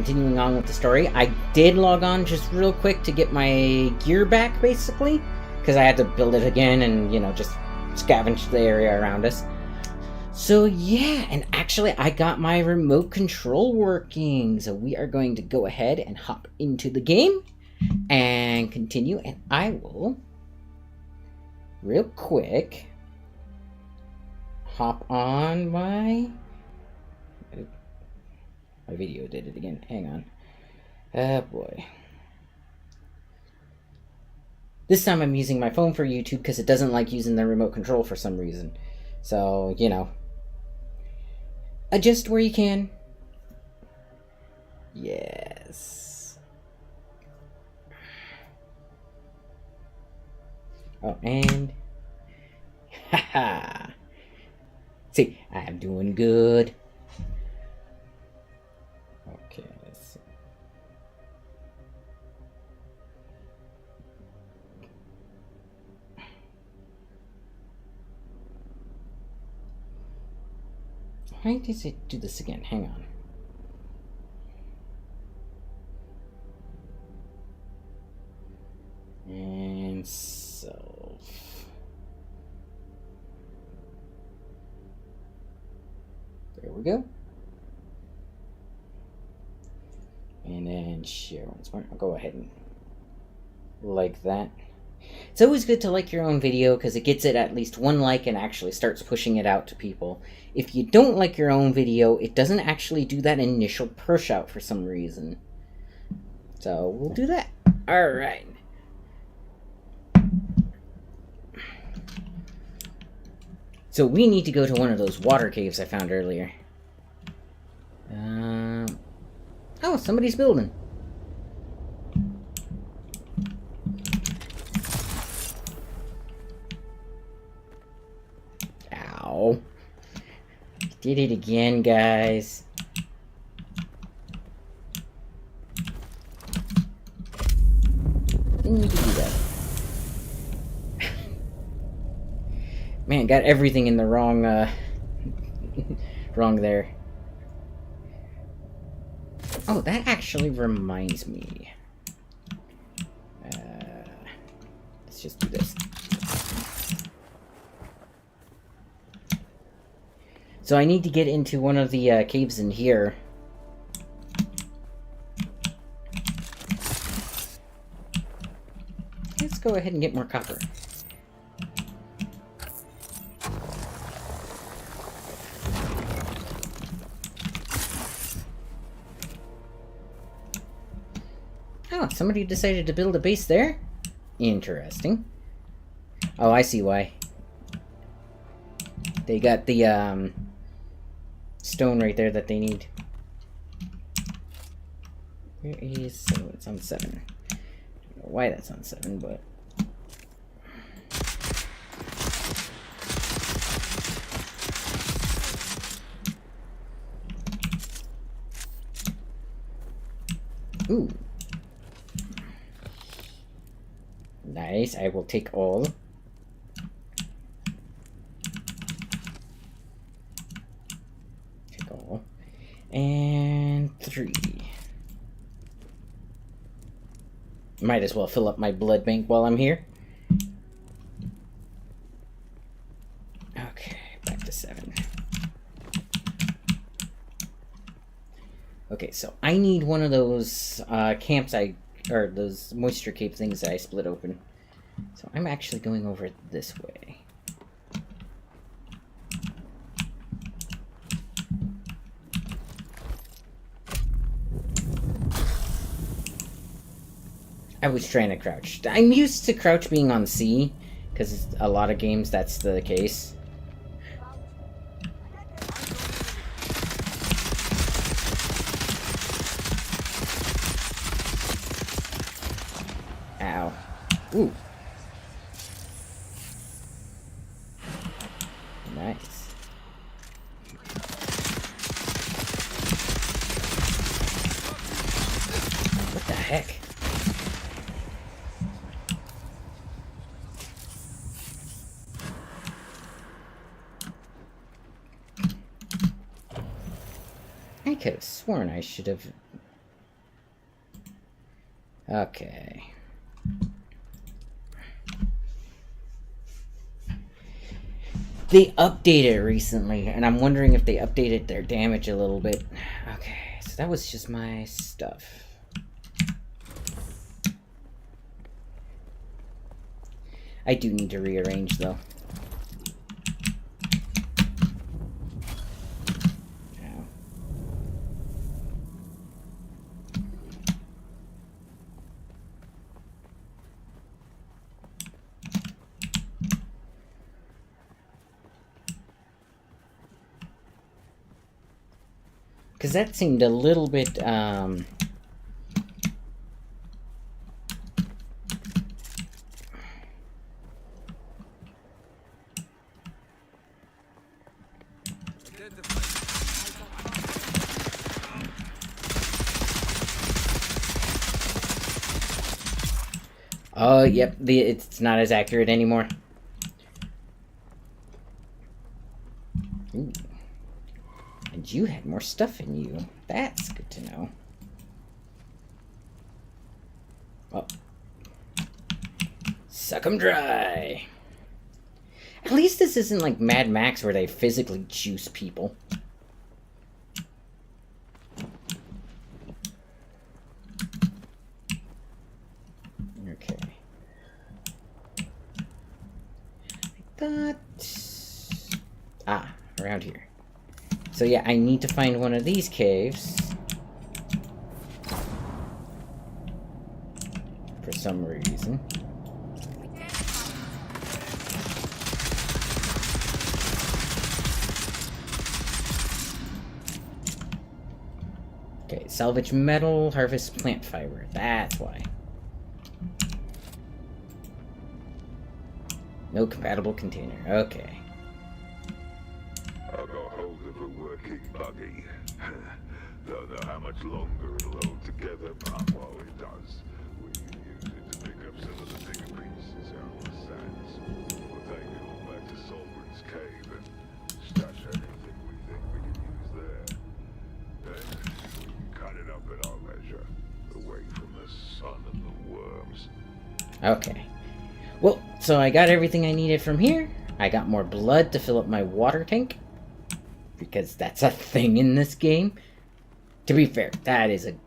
continuing on with the story. I did log on just real quick to get my gear back, basically, because I had to build it again and, you know, just scavenge the area around us. So yeah, and actually I got my remote control working, so we are going to go ahead and hop into the game and continue, and I will real quick hop on my video did it again. Hang on. Oh boy. This time I'm using my phone for YouTube because it doesn't like using the remote control for some reason. So, you know, adjust where you can. Yes. Oh, and haha. See, I'm doing good. Okay, let's see. Why does it do this again? Hang on. And self. There we go. And then share once more. I'll go ahead and like that. It's always good to like your own video because it gets it at least one like and actually starts pushing it out to people. If you don't like your own video, it doesn't actually do that initial push out for some reason. So we'll do that. Alright. So we need to go to one of those water caves I found earlier. Oh, somebody's building. Ow. Did it again, guys. Didn't need to do that. Man, got everything in the wrong, wrong there. Oh, that actually reminds me. Let's just do this. So I need to get into one of the caves in here. Let's go ahead and get more copper. Oh, somebody decided to build a base there? Interesting. Oh, I see why. They got the, stone right there that they need. Where is... So it's on 7. I don't know why that's on 7, but... Ooh. Nice, I will take all. Take all. And 3. Might as well fill up my blood bank while I'm here. Okay, back to 7. Okay, so I need one of those camps or those moisture cave things that I split open. So I'm actually going over this way. I was trying to crouch. I'm used to crouch being on C, because a lot of games that's the case. Ow. Ooh. Nice. What the heck? I could have sworn I should have Okay. They updated recently, and I'm wondering if they updated their damage a little bit. Okay, so that was just my stuff. I do need to rearrange, though. Because that seemed a little bit, oh, yep, it's not as accurate anymore. Ooh. And you had more stuff in you. That's good to know. Oh. Suck 'em dry. At least this isn't like Mad Max where they physically juice people. Okay. Around here. So yeah, I need to find one of these caves. For some reason. Okay, salvage metal, harvest plant fiber. That's why. No compatible container. Okay. I got hold of a working buggy. Don't know how much longer it'll hold together, but while it does, we can use it to pick up some of the bigger pieces out of the sands. We'll take it all back to Solgren's cave and stash anything we think we can use there. Then we can cut it up at our leisure, away from the sun and the worms. Okay. Well, so I got everything I needed from here. I got more blood to fill up my water tank. Because that's a thing in this game. To be fair, that is an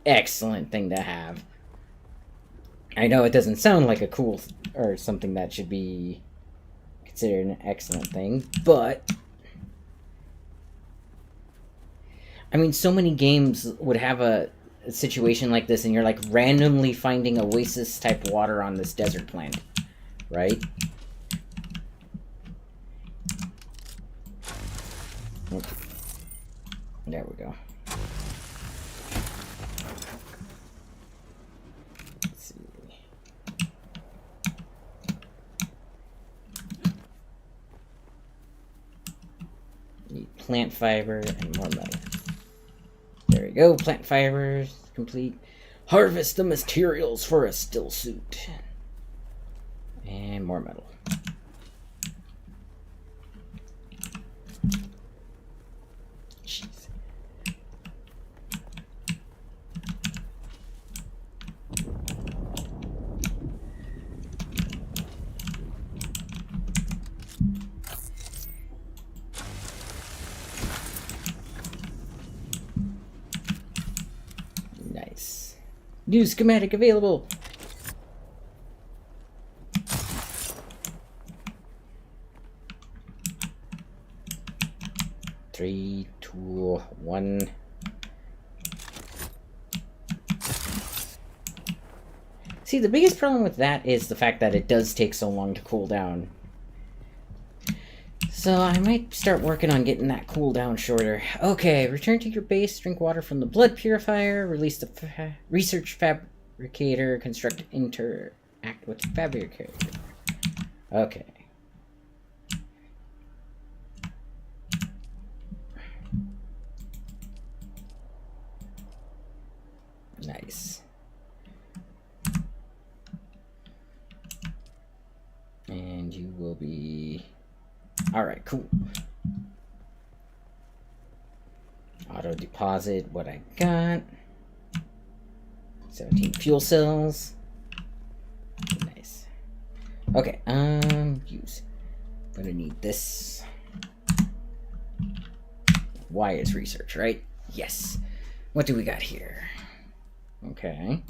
excellent thing to have. I know it doesn't sound like a cool or something that should be considered an excellent thing, but I mean, so many games would have a situation like this, and you're like randomly finding oasis type water on this desert planet, right? Okay. There we go. Let's see. Need plant fiber and more metal. There we go. Plant fibers complete. Harvest the materials for a still suit. And more metal. Jeez. Nice. New schematic available. Three, two, one. See, the biggest problem with that is the fact that it does take so long to cool down. So I might start working on getting that cooldown shorter. Okay, return to your base, drink water from the blood purifier, release the research fabricator, construct interact with fabricator. Okay. Nice. And you will be... Alright, cool. Auto deposit what I got. 17 fuel cells. Nice. Okay, use. I'm gonna need this. Y is research, right? Yes. What do we got here? Okay.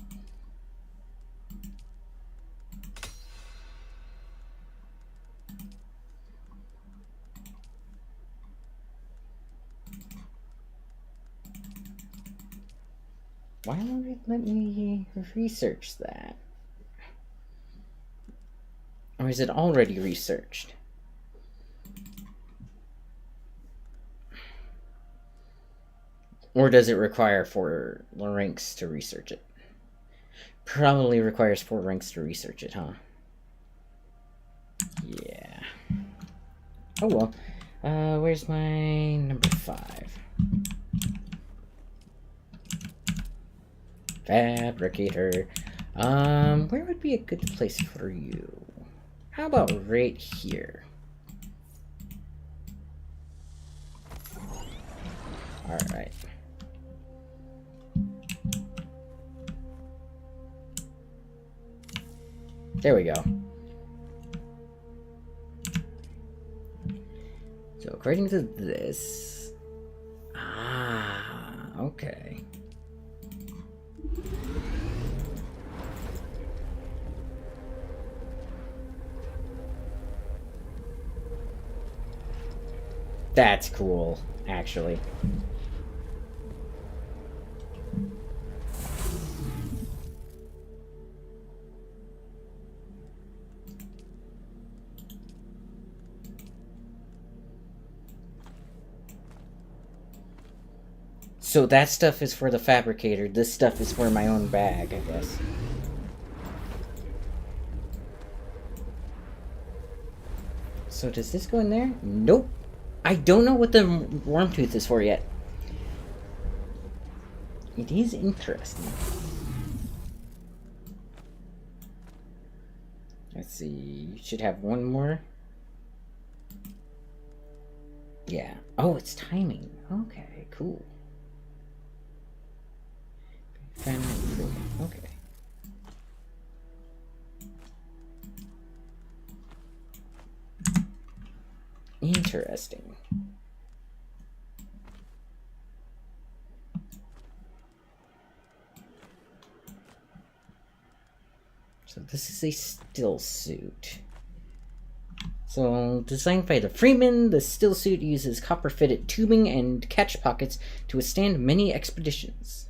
Why won't it let me research that? Or is it already researched? Or does it require 4 ranks to research it? Probably requires 4 ranks to research it, huh? Yeah. Oh well. Where's my number 5? Fabricator. Where would be a good place for you? How about right here? Alright. There we go. So according to this... Ah, okay. That's cool, actually. So that stuff is for the fabricator. This stuff is for my own bag, I guess. So does this go in there? Nope. I don't know what the worm tooth is for yet. It is interesting. Let's see. You should have one more. Yeah. Oh, it's timing. Okay, cool. Okay. Interesting. So this is a still suit. So, designed by the Freeman, the still suit uses copper-fitted tubing and catch pockets to withstand many expeditions.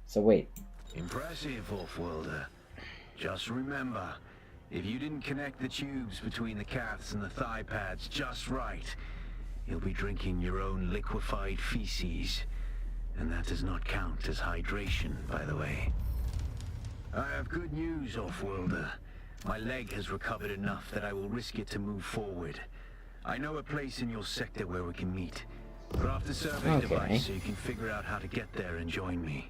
So wait. Impressive, Off-Worlder. Just remember, if you didn't connect the tubes between the calves and the thigh pads just right, you'll be drinking your own liquefied feces. And that does not count as hydration, by the way. I have good news, Off-Worlder. My leg has recovered enough that I will risk it to move forward. I know a place in your sector where we can meet. Craft a survey device so you can figure out how to get there and join me.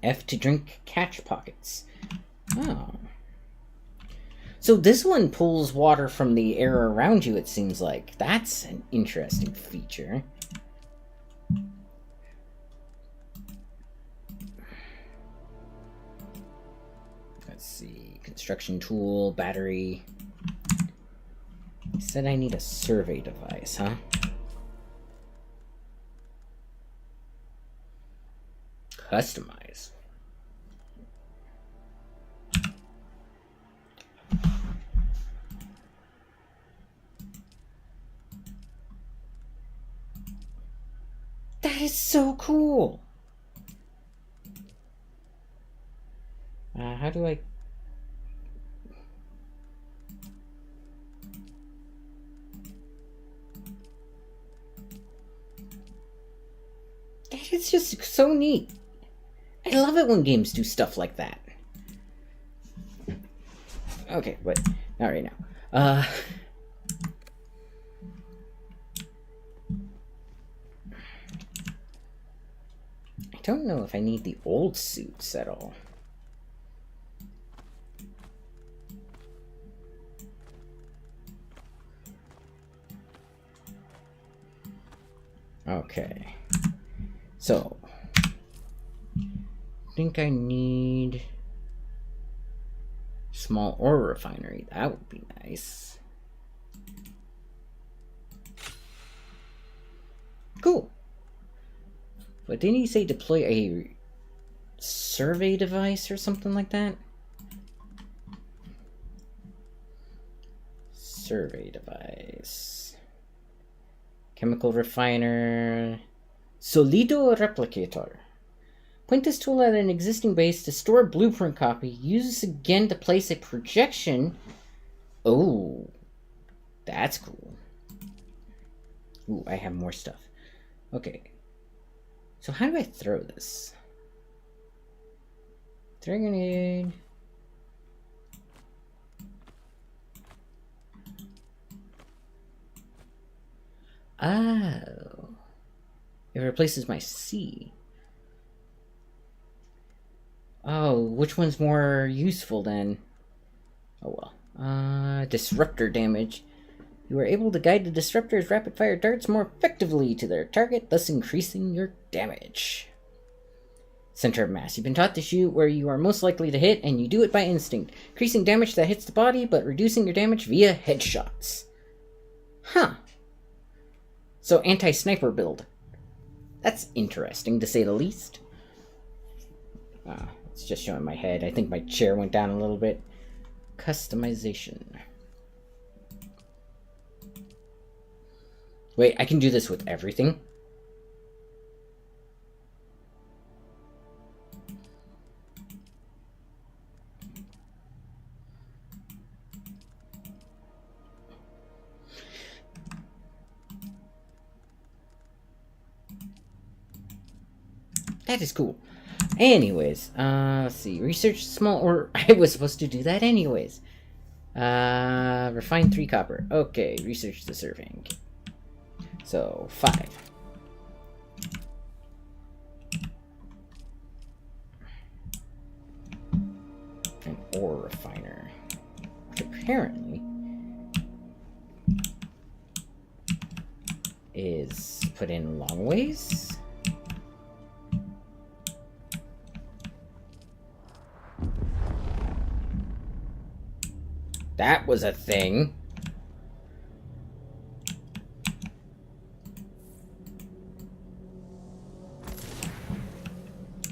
F to drink catch pockets. Oh. So this one pulls water from the air around you, it seems like. That's an interesting feature. Let's see. Construction tool, battery. He said I need a survey device, huh? Customize. That is so cool. How do I... That is just so neat. I love it when games do stuff like that. Okay, but not right now. I don't know if I need the old suits at all. Okay. So, I think I need small ore refinery. That would be nice. Cool. But didn't he say deploy a survey device or something like that? Survey device. Chemical refiner. Solido replicator. Point this tool at an existing base to store a blueprint copy. Use this again to place a projection. Oh, that's cool. Ooh, I have more stuff. Okay. So how do I throw this? Throw grenade. Oh. It replaces my C. Oh, which one's more useful then? Oh well. Disruptor damage. You are able to guide the disruptor's rapid-fire darts more effectively to their target, thus increasing your damage. Center of mass. You've been taught to shoot where you are most likely to hit, and you do it by instinct, increasing damage that hits the body, but reducing your damage via headshots. Huh. So anti-sniper build. That's interesting, to say the least. It's just showing my head. I think my chair went down a little bit. Customization. Wait, I can do this with everything? That is cool. Anyways, let's see. Research small ore. I was supposed to do that anyways. Refine 3 copper. Okay, research the surveying. So, 5. An ore refiner. Which apparently is put in long ways. That was a thing.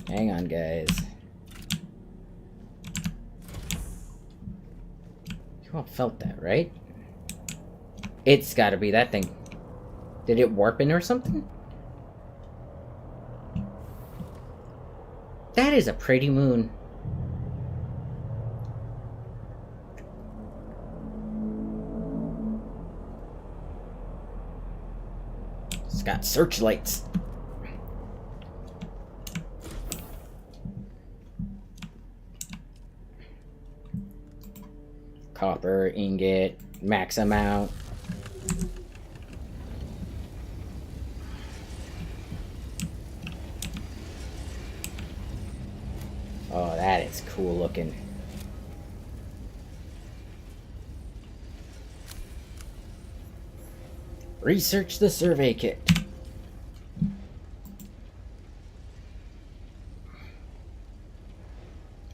Hang on, guys. You all felt that, right? It's gotta be that thing. Did it warp in or something? That is a pretty moon. It's got searchlights. Copper, ingot, max amount. Oh, that is cool looking. Research the survey kit.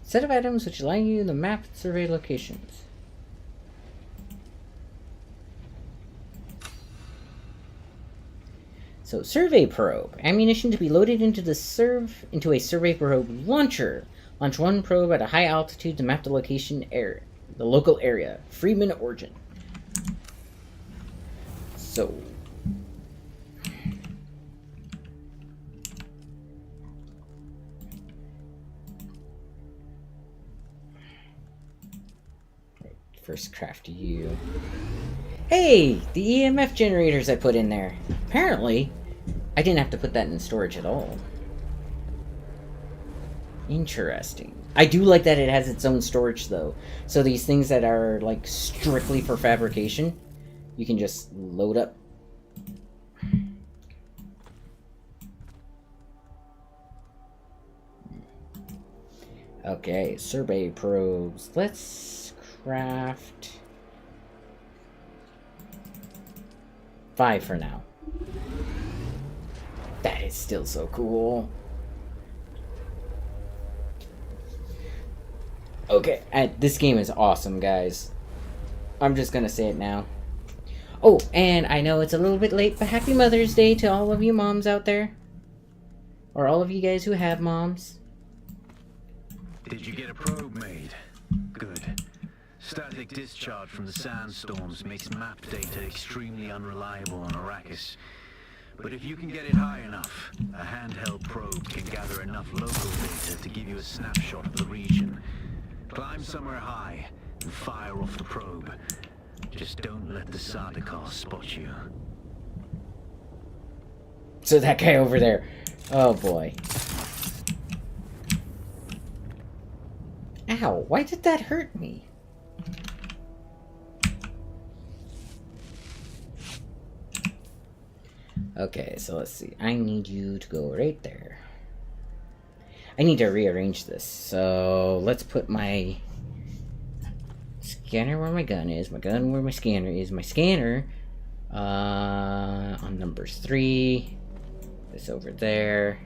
Set of items which allow you to map survey locations. So, survey probe. Ammunition to be loaded into a survey probe launcher. Launch one probe at a high altitude to map the local area. Freeman origin. So, first craft you. Hey, the EMF generators I put in there. Apparently, I didn't have to put that in storage at all. Interesting. I do like that it has its own storage, though. So these things that are, like, strictly for fabrication, you can just load up. Okay, survey probes. Let's craft 5 for now. That is still so cool. Okay, this game is awesome, guys. I'm just gonna say it now. Oh, and I know it's a little bit late, but happy Mother's Day to all of you moms out there. Or all of you guys who have moms. Did you get a probe made? Good. Static discharge from the sandstorms makes map data extremely unreliable on Arrakis. But if you can get it high enough, a handheld probe can gather enough local data to give you a snapshot of the region. Climb somewhere high and fire off the probe. Just don't let the Sardaukar spot you. So that guy over there. Oh boy. Ow, why did that hurt me? Okay, so let's see. I need you to go right there. I need to rearrange this. So let's put my scanner where my gun is. My gun where my scanner is. My scanner on number 3. This over there.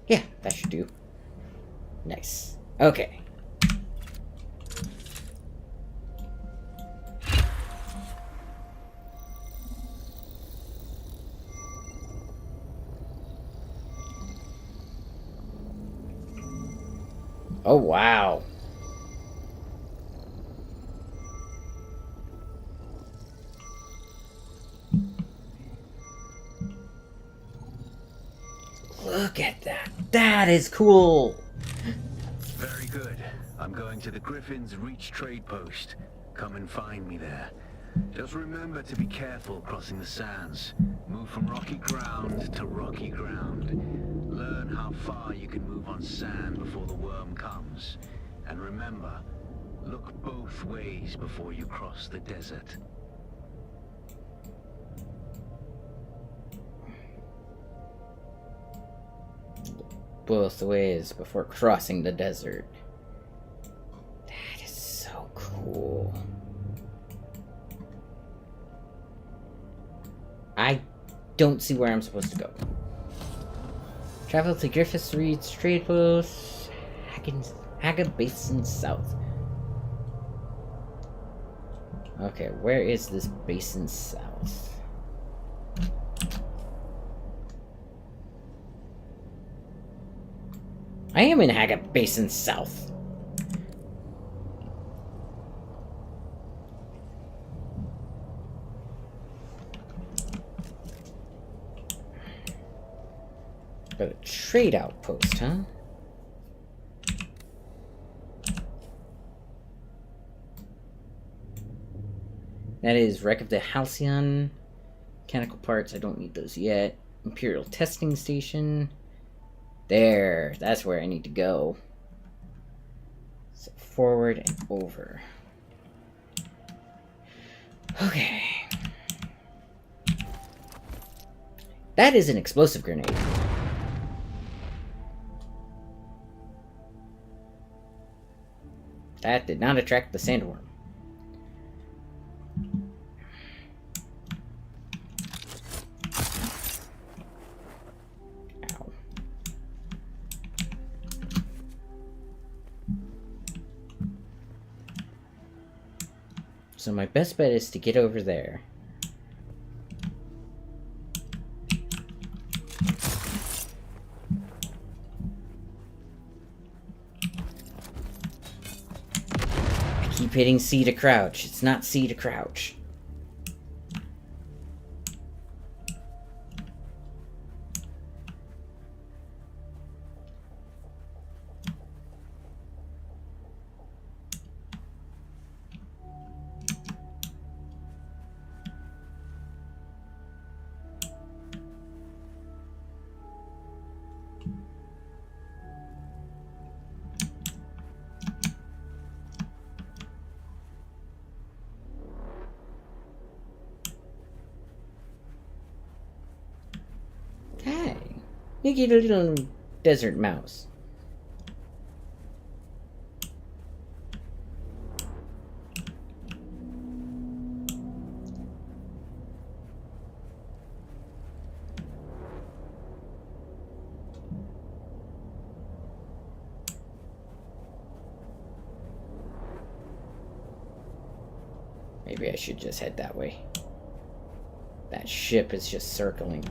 Yeah, that should do. Nice. Okay. Oh, wow. Look at that. That is cool. Very good. I'm going to the Griffin's Reach trade post. Come and find me there. Just remember to be careful crossing the sands. Move from rocky ground to rocky ground. Learn how far you can move on sand before the worm comes. And remember, look both ways before you cross the desert. Both ways before crossing the desert. That is so cool. I don't see where I'm supposed to go. Travel to Griffith's Reed's trade post. Haga Basin South. Okay, where is this basin south? I am in Haga Basin South. Got a trade outpost, huh? That is wreck of the Halcyon. Mechanical parts, I don't need those yet. Imperial testing station. There, that's where I need to go. So forward and over. Okay. That is an explosive grenade. That did not attract the sandworm. Ow. So my best bet is to get over there. Keep hitting C to crouch. It's not C to crouch. Hey, you get a little desert mouse. Maybe I should just head that way. That ship is just circling.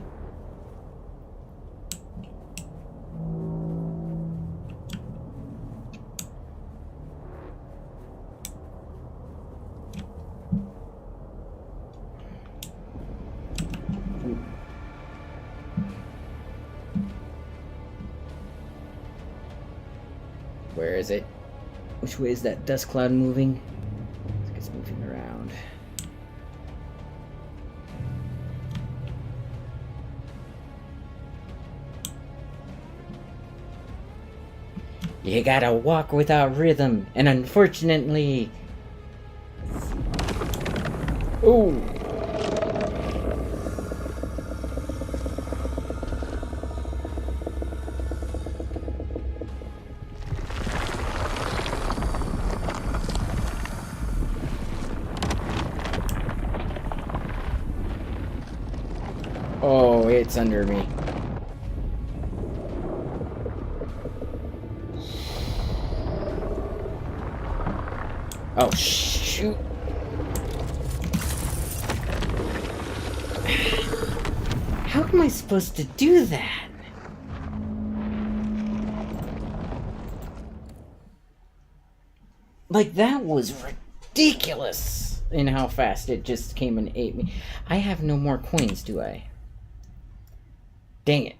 Where is it? Which way is that dust cloud moving? I think it's moving around. You gotta walk without rhythm, and unfortunately... Ooh! Oh, it's under me. Oh, shoot. How am I supposed to do that? Like, that was ridiculous in how fast it just came and ate me. I have no more coins, do I? Dang it.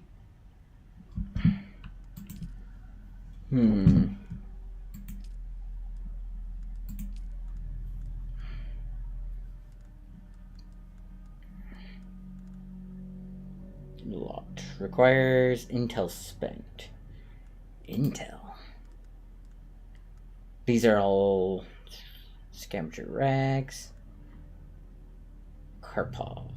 Locked. Requires intel spent. Intel. These are all scavenger rags. Karpov.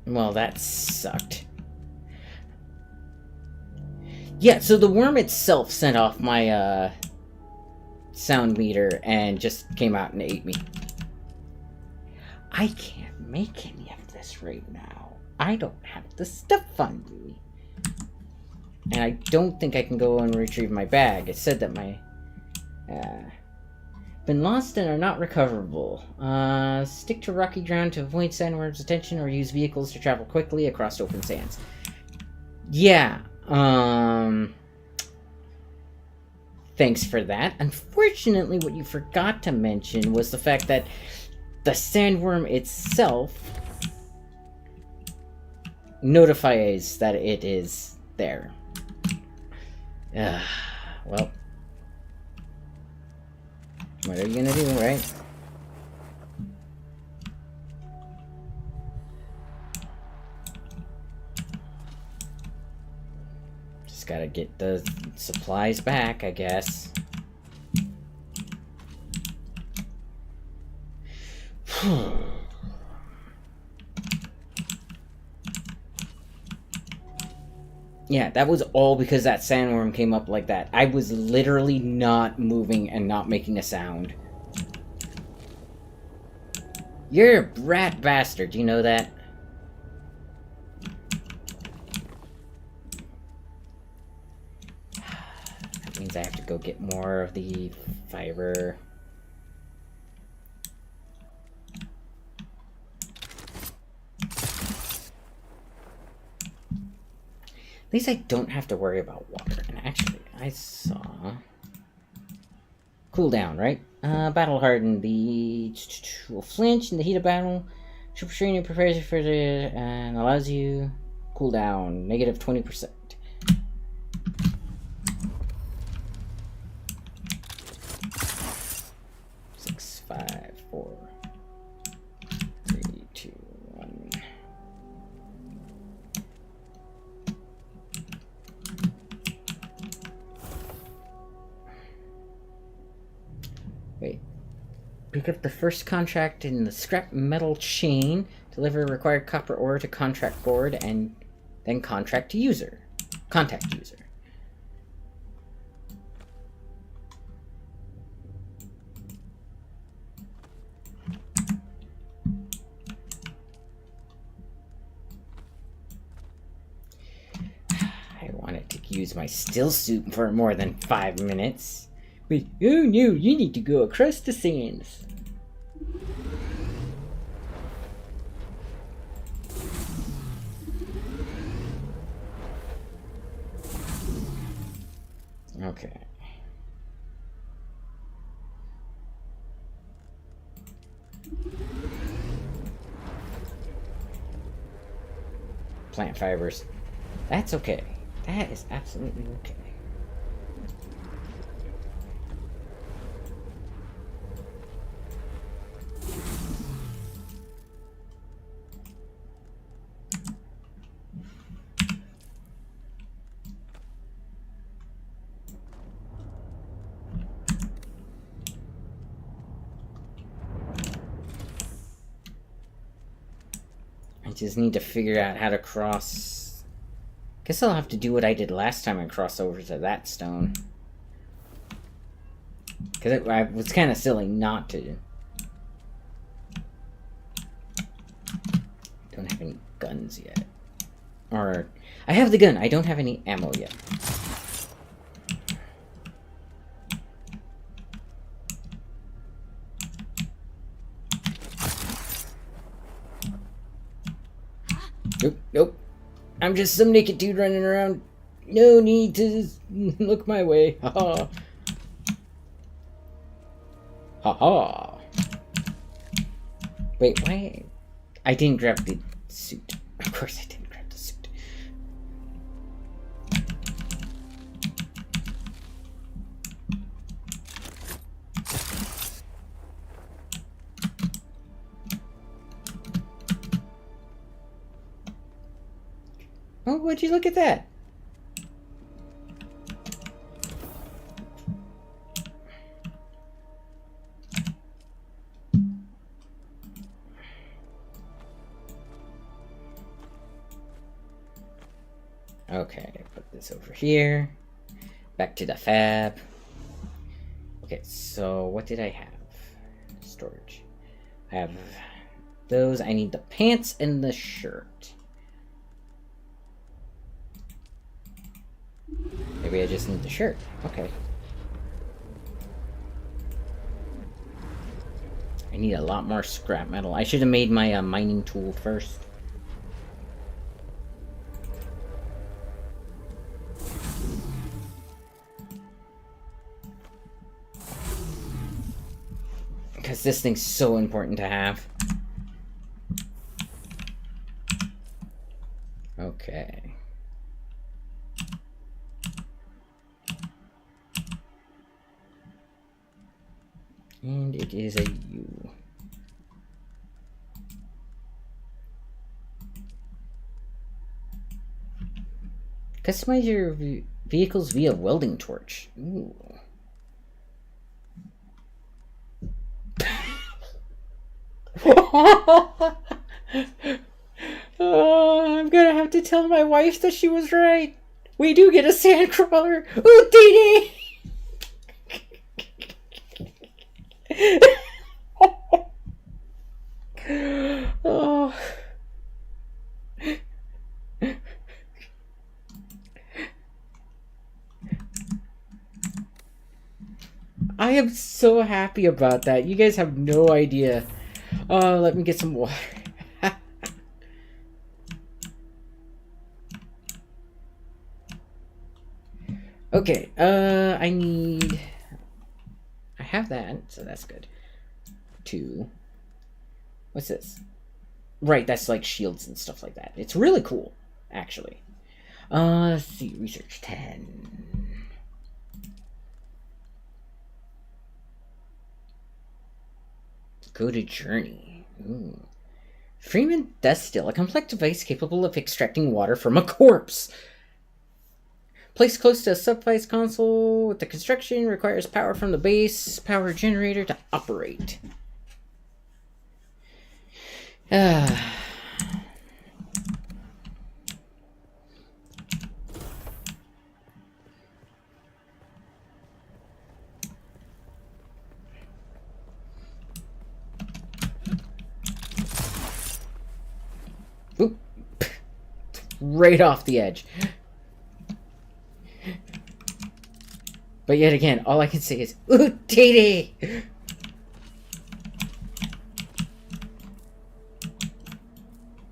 Well, that sucked. Yeah, so the worm itself sent off my sound meter and just came out and ate me. I can't make any of this right now. I don't have the stuff on me. And I don't think I can go and retrieve my bag. It said that my... been lost and are not recoverable. Stick to rocky ground to avoid sandworms' attention or use vehicles to travel quickly across open sands. Yeah, thanks for that. Unfortunately, what you forgot to mention was the fact that the sandworm itself notifies that it is there. Well, what are you gonna do, right? Just gotta get the supplies back, I guess. Yeah, that was all because that sandworm came up like that. I was literally not moving and not making a sound. You're a brat bastard, do you know that? That means I have to go get more of the fiber. At least I don't have to worry about water. And actually, I saw... Cooldown, right? Battle hardened. The will flinch in the heat of battle. Super training prepares you for the... and allows you... Cooldown. Negative 20%. Six, 5, 4, 3, 2, 1... Wait. Pick up the first contract in the scrap metal chain. Deliver required copper ore to contract board and then contact user. I wanted to use my still suit for more than 5 minutes. But, oh no, you need to go across the sands. Okay. Plant fibers. That's okay. That is absolutely okay. I just need to figure out how to cross. Guess I'll have to do what I did last time I crossed over to that stone. Because it was kind of silly not to. Don't have any guns yet. Or, I have the gun, I don't have any ammo yet. Nope, nope. I'm just some naked dude running around. No need to look my way. Ha ha. Ha ha. Wait, why? I didn't grab the suit. Of course I didn't grab the suit. Oh, would you look at that? Okay, put this over here. Back to the fab. Okay, so what did I have? Storage. I have those. I need the pants and the shirt. Maybe I just need the shirt. Okay. I need a lot more scrap metal. I should have made my mining tool first. Because this thing's so important to have. Okay. And it is a U. Customize your vehicles via welding torch. Ooh. Oh, I'm gonna have to tell my wife that she was right. We do get a sandcrawler. Ooh, Dee Oh. I am so happy about that. You guys have no idea. Let me get some water. Okay, I need... I have that, so that's good. 2. What's this? Right, that's like shields and stuff like that. It's really cool, actually. Let's see, research 10. Go to journey. Ooh. Freeman Death Still, a complex device capable of extracting water from a corpse. Placed close to a sub-device console with the construction requires power from the base power generator to operate. Oop. Right off the edge. But yet again, all I can say is, ooh, TD!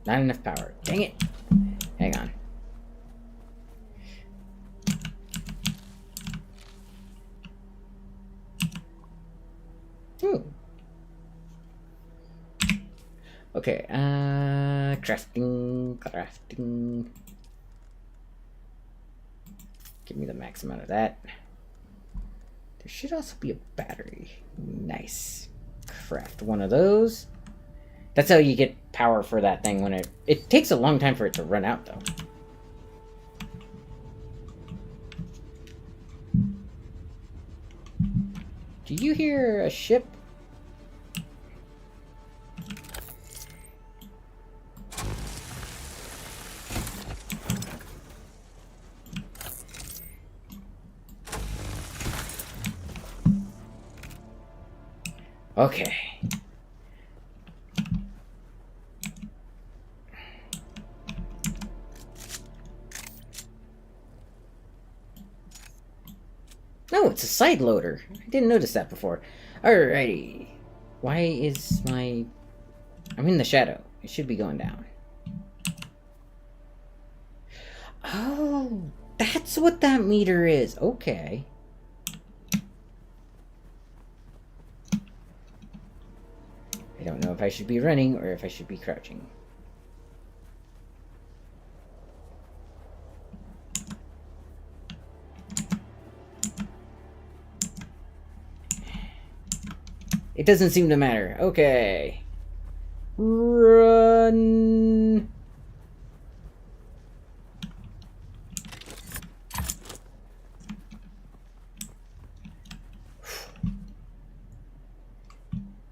Not enough power. Dang it. Hang on. Ooh. Okay, crafting. Give me the max amount of that. There should also be a battery. Nice. Craft one of those. That's how you get power for that thing when it takes a long time for it to run out, though. Do you hear a ship? Okay. No, it's a side loader. I didn't notice that before. Alrighty. Why is my... I'm in the shadow. It should be going down. Oh, that's what that meter is. Okay. I don't know if I should be running or if I should be crouching. It doesn't seem to matter. Okay. Run.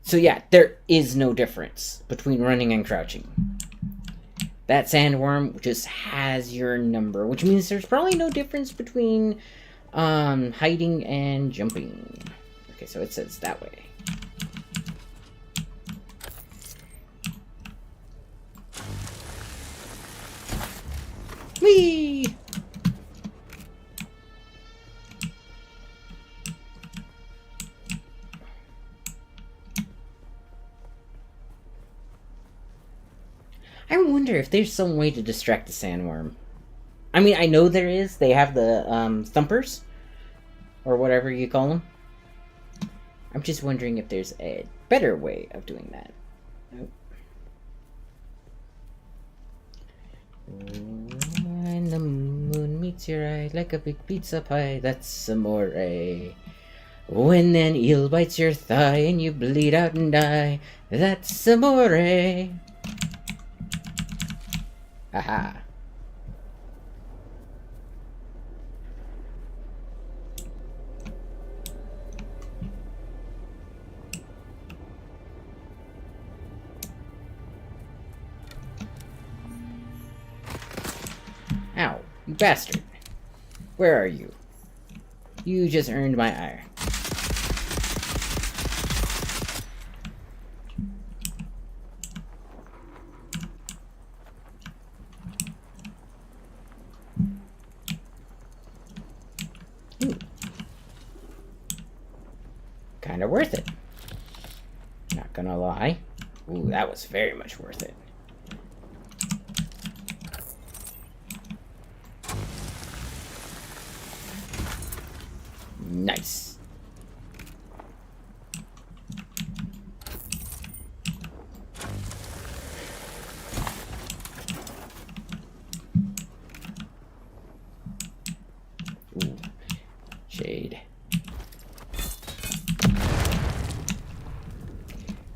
So yeah, there is no difference between running and crouching. That sandworm just has your number, which means there's probably no difference between hiding and jumping. Okay, so it says that way. Whee! I wonder if there's some way to distract the sandworm. I mean, I know there is. They have the thumpers, or whatever you call them. I'm just wondering if there's a better way of doing that. Nope. When the moon meets your eye like a big pizza pie, that's amore. When an eel bites your thigh and you bleed out and die, that's amore. Haha. Ow, you bastard. Where are you? You just earned my ire. Kinda worth it. Not gonna lie. Ooh, that was very much worth it. Nice. Ooh, shade.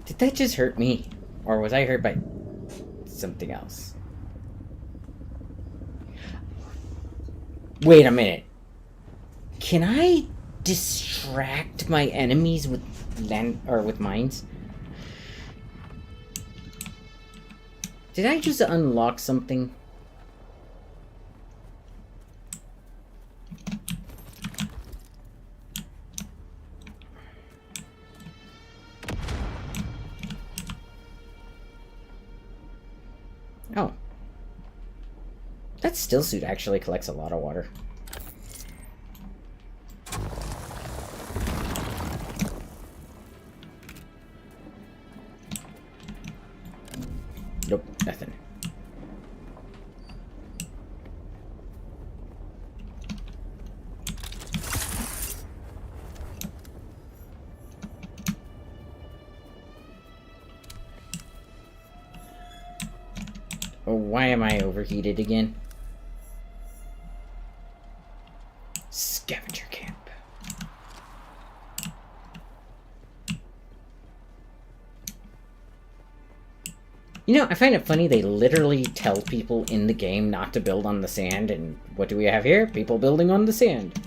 Did that just hurt me? Or was I hurt by something else? Wait a minute. Can I distract my enemies with with mines? Did I just unlock something? Oh. That still suit actually collects a lot of water. Nothing. Oh, why am I overheated again? Scavenger camp. You know, I find it funny they literally tell people in the game not to build on the sand, and what do we have here? People building on the sand.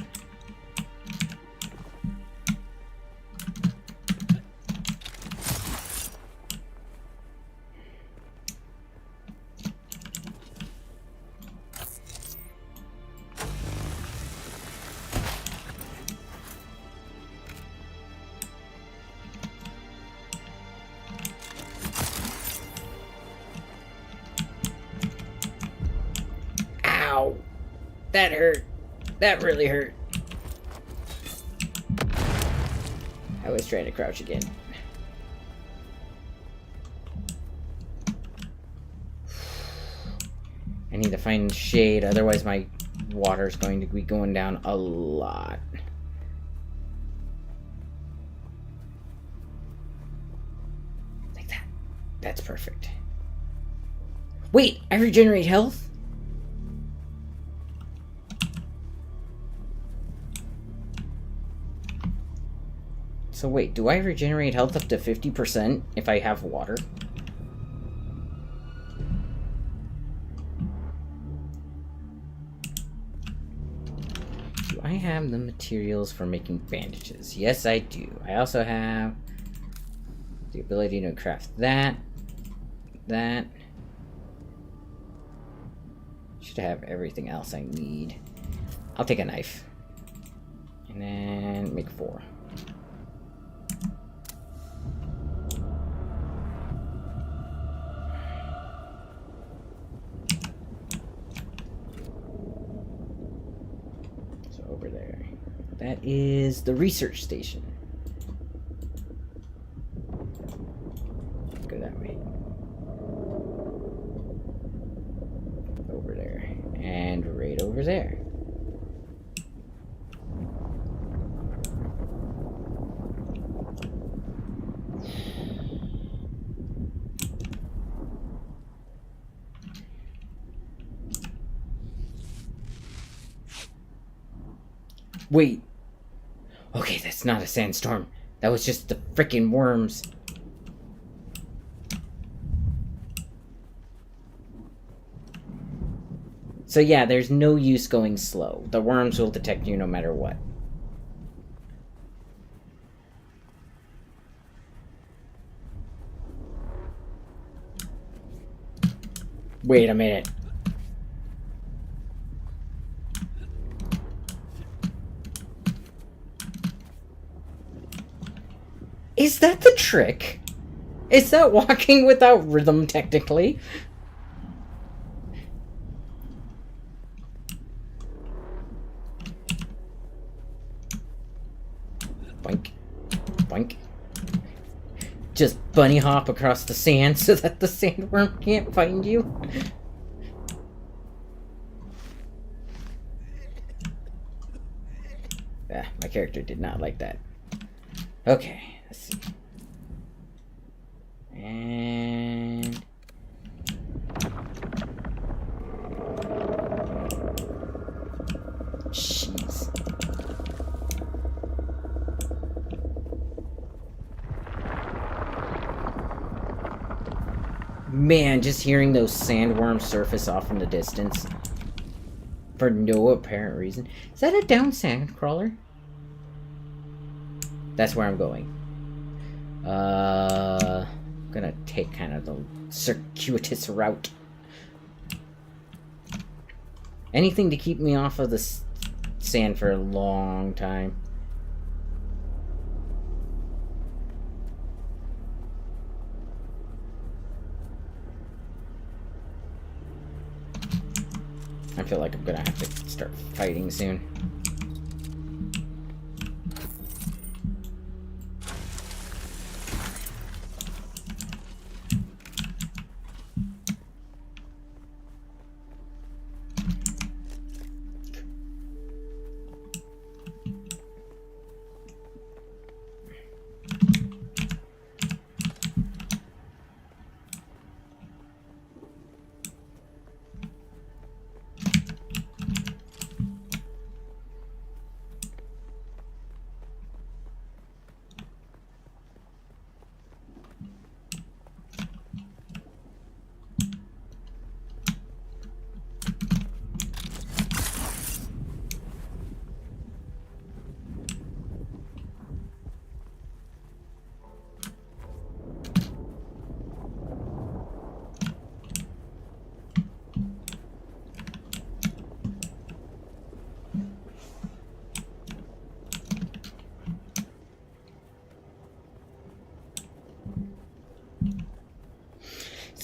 Ow! That hurt. That really hurt. I was trying to crouch again. I need to find shade, otherwise my water's going to be going down a lot. Like that. That's perfect. Wait, I regenerate health? So wait, do I regenerate health up to 50% if I have water? Do I have the materials for making bandages? Yes, I do. I also have the ability to craft that. Should have everything else I need. I'll take a knife. And then make 4. Over there. That is the research station. Go that way. Over there. And right over there. Wait. Okay, that's not a sandstorm. That was just the frickin' worms. So yeah, there's no use going slow. The worms will detect you no matter what. Wait a minute. Is that the trick? Is that walking without rhythm, technically? Boink. Boink. Just bunny hop across the sand so that the sandworm can't find you. Ah, my character did not like that. Okay. Let's see. And jeez. Man, just hearing those sandworms surface off in the distance for no apparent reason. Is that a down sand crawler? That's where I'm going. I'm gonna take kind of the circuitous route. Anything to keep me off of the sand for a long time. I feel like I'm gonna have to start fighting soon.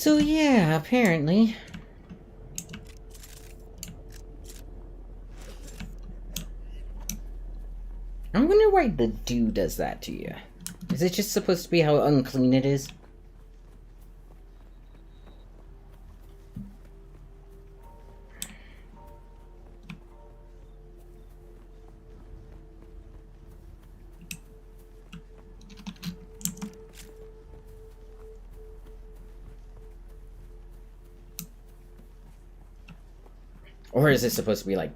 So yeah, apparently. I wonder why the dew does that to you. Is it just supposed to be how unclean it is? Or is it supposed to be like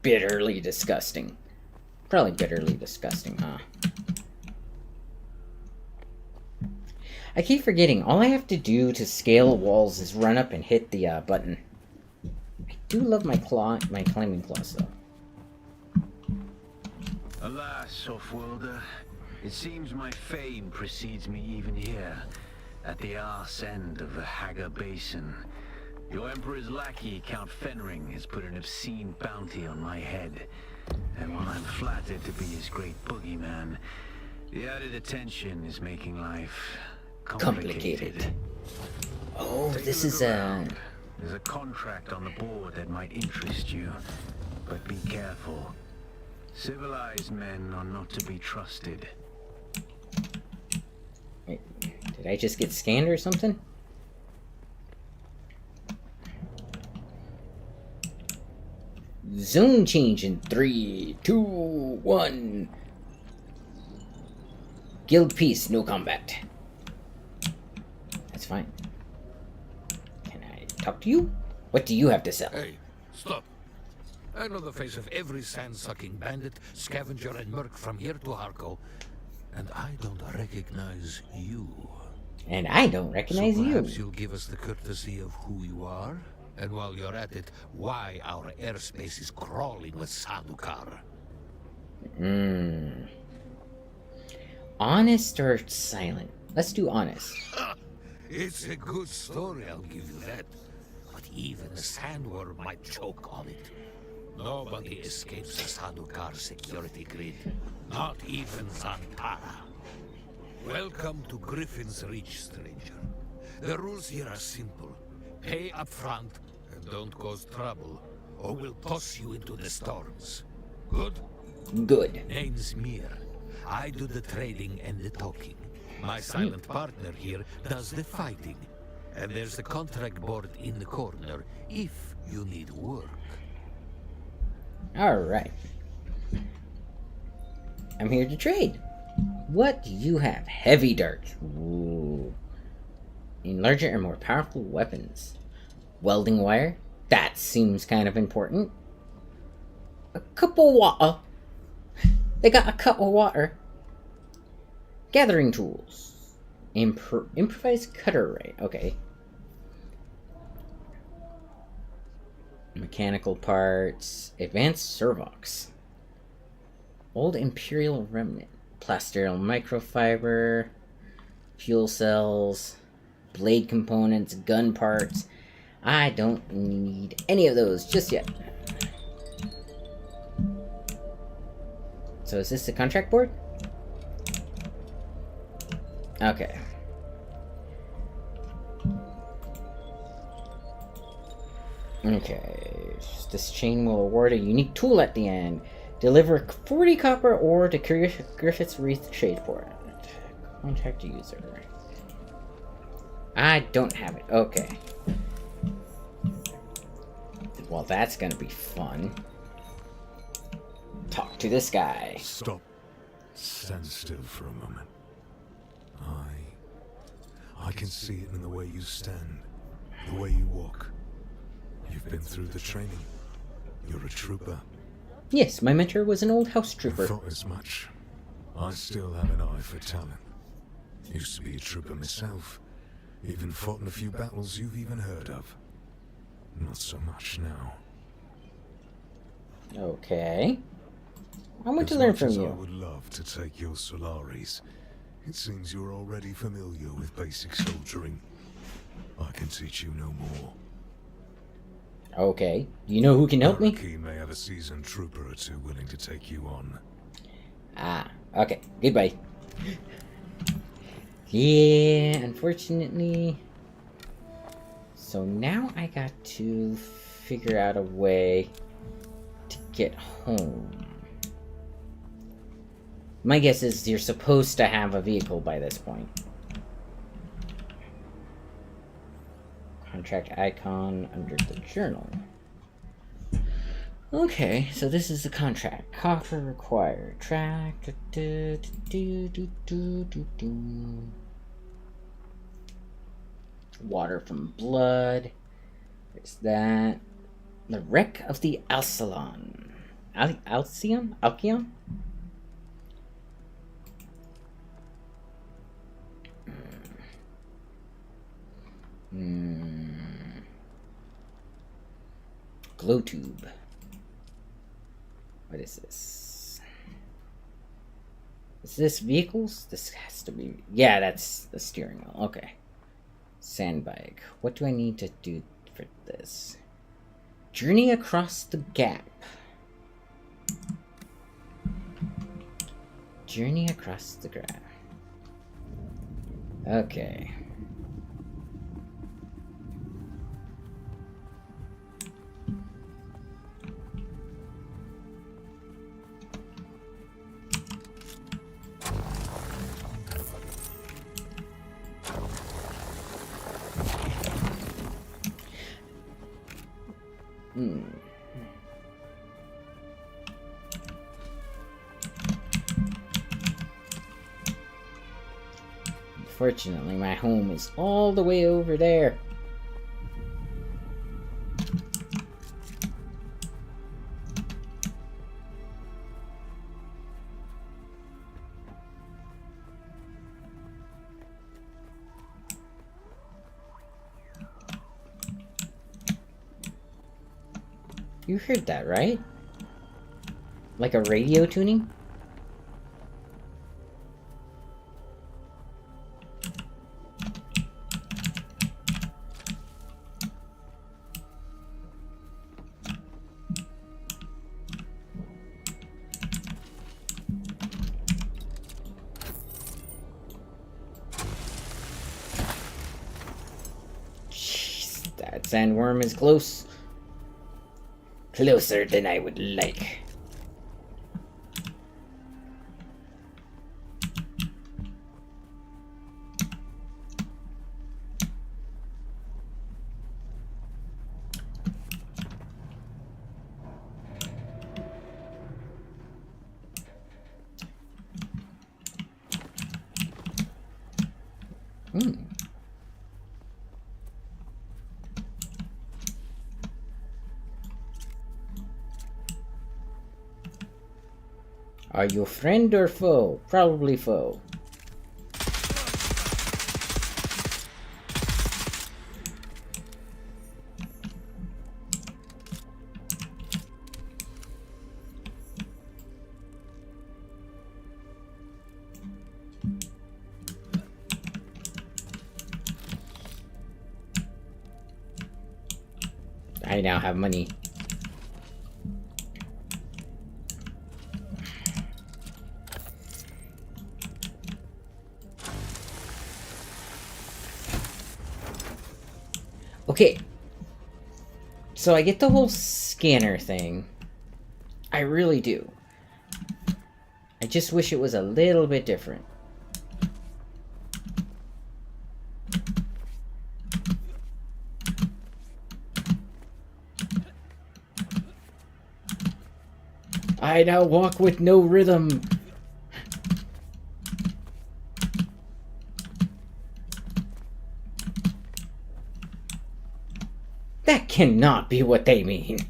bitterly disgusting? Probably bitterly disgusting, huh? I keep forgetting, all I have to do to scale walls is run up and hit the button. I do love my climbing claws, though. Alas, Offworlder, it seems my fame precedes me even here, at the arse end of the Haga Basin. Your Emperor's lackey, Count Fenring, has put an obscene bounty on my head. And while I'm flattered to be his great boogeyman, the added attention is making life complicated. Oh, this is There's a contract on the board that might interest you, but be careful. Civilized men are not to be trusted. Wait, did I just get scanned or something? Zone change in 3, 2, 1. Guild peace, no combat. That's fine. Can I talk to you? What do you have to sell? Hey, stop. I know the face of every sand-sucking bandit, scavenger, and merc from here to Harko, and I don't recognize you. And I don't recognize so you. Perhaps you'll give us the courtesy of who you are, and while you're at it, why our airspace is crawling with Sadukar. Honest or silent? Let's do honest. It's a good story, I'll give you that. But even a sandworm might choke on it. Nobody escapes the Sadukar security grid. Not even Zantara. Welcome to Griffin's Reach, stranger. The rules here are simple. Pay up front and don't cause trouble, or we'll toss you into the storms. Good? Good. Name's Mir. I do the trading and the talking. My silent partner here does the fighting. And there's the contract board in the corner if you need work. Alright. I'm here to trade. What do you have? Heavy darts. Ooh. In larger and more powerful weapons. Welding wire. That seems kind of important. A cup of water. They got a cup of water. Gathering tools. Improvised cutter ray. Okay. Mechanical parts. Advanced servox. Old Imperial remnant. Plasteel microfiber. Fuel cells. Blade components. Gun parts. I don't need any of those just yet. So is this the contract board? Okay. Okay. This chain will award a unique tool at the end. Deliver 40 copper ore to Griffith's Wreath Shadeport. Contact user. I don't have it. Okay. Well, that's gonna be fun. Talk to this guy. Stop. Stand still for a moment. I can see it in the way you stand, the way you walk. You've been through the training. You're a trooper. Yes, my mentor was an old house I trooper. thought as much. I still have an eye for talent. Used to be a trooper myself. Even fought in a few battles you've even heard of. Not so much now. Okay. I want to As learn much from as I you. would love to take your Solaris, it seems you're already familiar with basic soldiering. I can teach you no more. Okay. Do you know who can help me? He may have a seasoned trooper or two willing to take you on. Ah, okay. Goodbye. Yeah, unfortunately. So now I got to figure out a way to get home. My guess is you're supposed to have a vehicle by this point. Contract icon under the journal. Okay, so this is the contract. Coffer required. Track. Water from blood. There's that. The wreck of the Alcyon. Alcyon? Alcyon? Glow tube. What is this? Is this vehicles? This has to be... Yeah, that's the steering wheel. Okay. Sandbag. What do I need to do for this? Journey across the gap. Journey across the gap. Okay. Unfortunately, my home is all the way over there. You heard that, right? Like a radio tuning? Jeez, that sandworm is close. Closer than I would like. Are you friend or foe? Probably foe. I now have money. Okay, so I get the whole scanner thing. I really do. I just wish it was a little bit different. I now walk with no rhythm. That cannot be what they mean.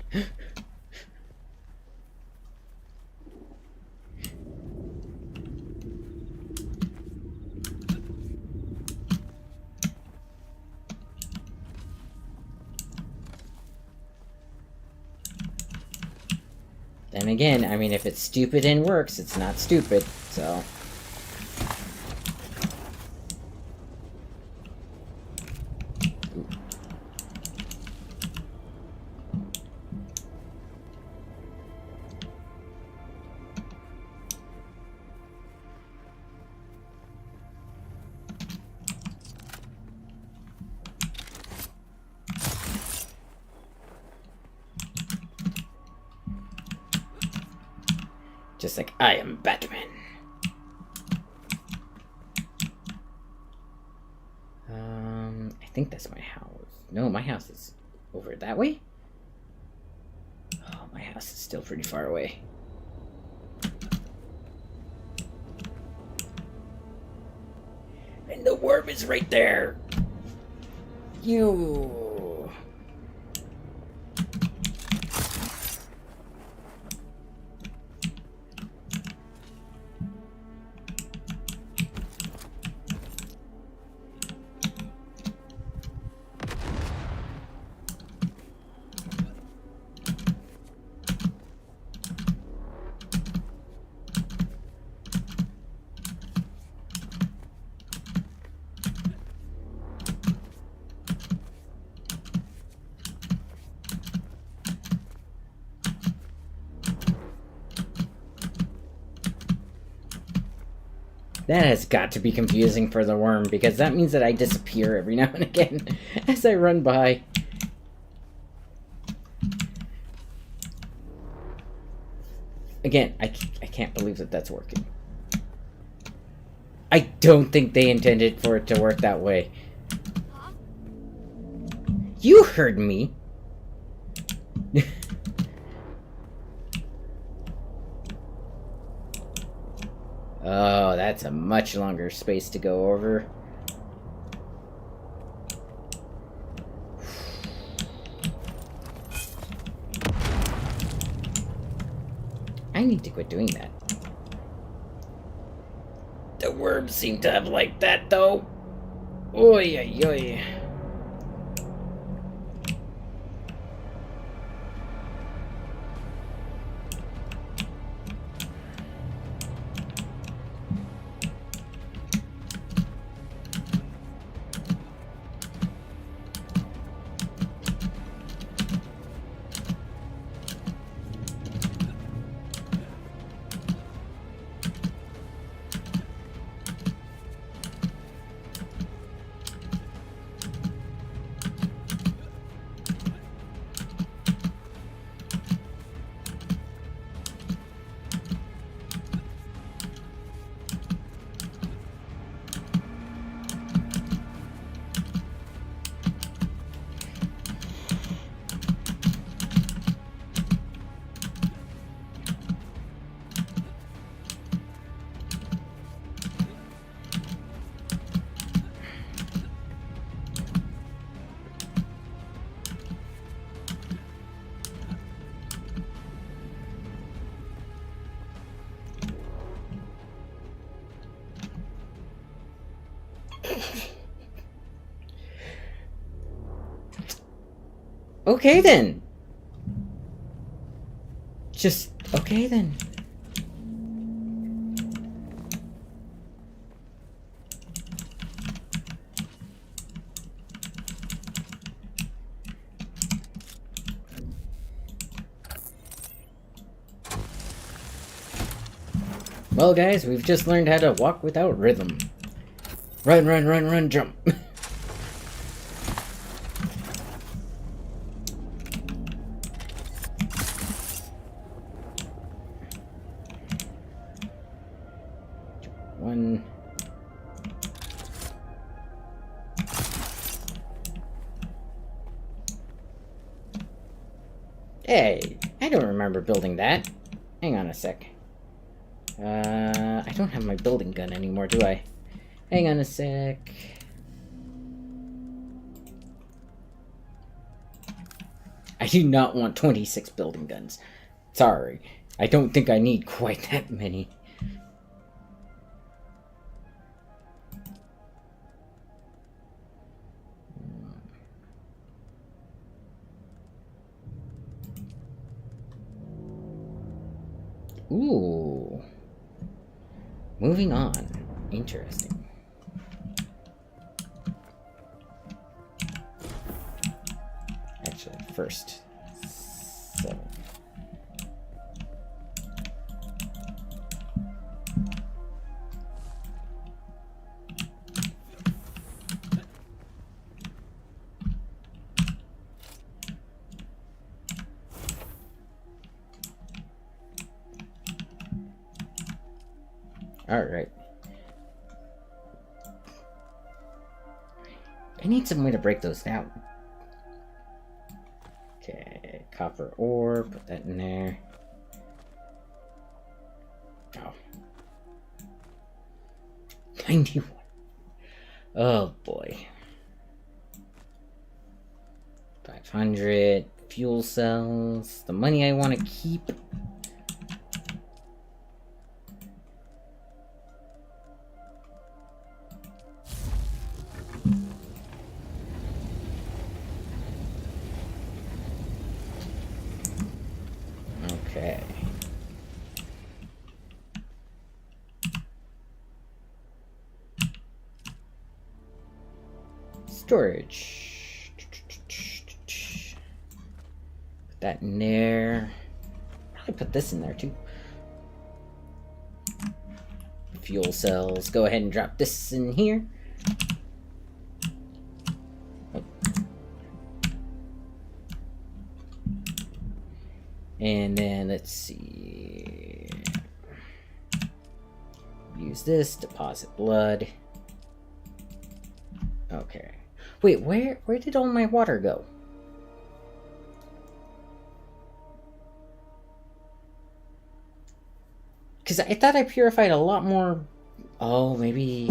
Then again, I mean, if it's stupid and works, it's not stupid, so... Just like I am Batman. I think that's my house. No, my house is over that way? Oh, my house is still pretty far away. And the worm is right there! You... That has got to be confusing for the worm, because that means that I disappear every now and again as I run by. Again, I can't believe that that's working. I don't think they intended for it to work that way. You heard me! Oh, that's a much longer space to go over. I need to quit doing that. The worms seem to have liked that, though. Oy, oy, oy. Okay then. Just okay then. Well, guys, we've just learned how to walk without rhythm. Run, run, run, run, jump. One. Hey, I don't remember building that. Hang on a sec. I don't have my building gun anymore, do I? Hang on a sec. I do not want 26 building guns. Sorry. I don't think I need quite that many. Ooh. Moving on. Interesting. Actually, first. 7. Alright. I need some way to break those down. Okay, copper ore, put that in there. Oh. 91. Oh boy. 500 fuel cells. The money I want to keep. Okay. Storage. Put that in there. Probably put this in there too. Fuel cells. Go ahead and drop this in here. Oh. And then let's see. Use this, deposit blood. Okay. Wait, where did all my water go? Because I thought I purified a lot more. Oh, maybe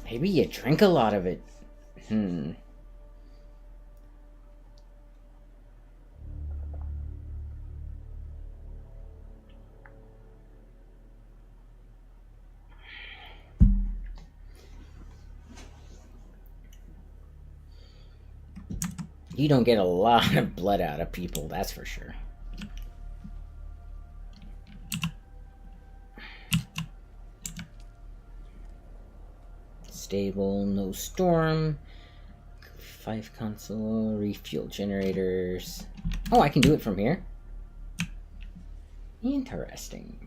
you drink a lot of it. You don't get a lot of blood out of people, that's for sure. Stable, no storm. 5 console, refuel generators. Oh, I can do it from here? Interesting.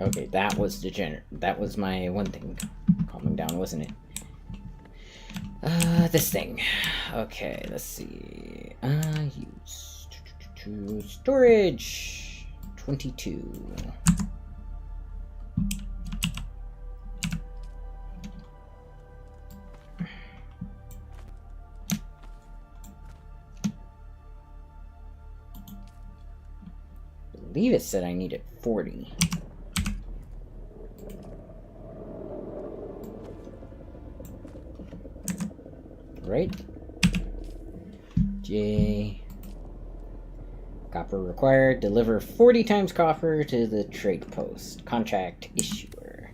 Okay, that was that was my one thing calming down, wasn't it? This thing. Okay, let's see. Use storage 22. I believe it said I needed 40. Right? J. Copper required. Deliver 40 times copper to the trade post. Contract issuer.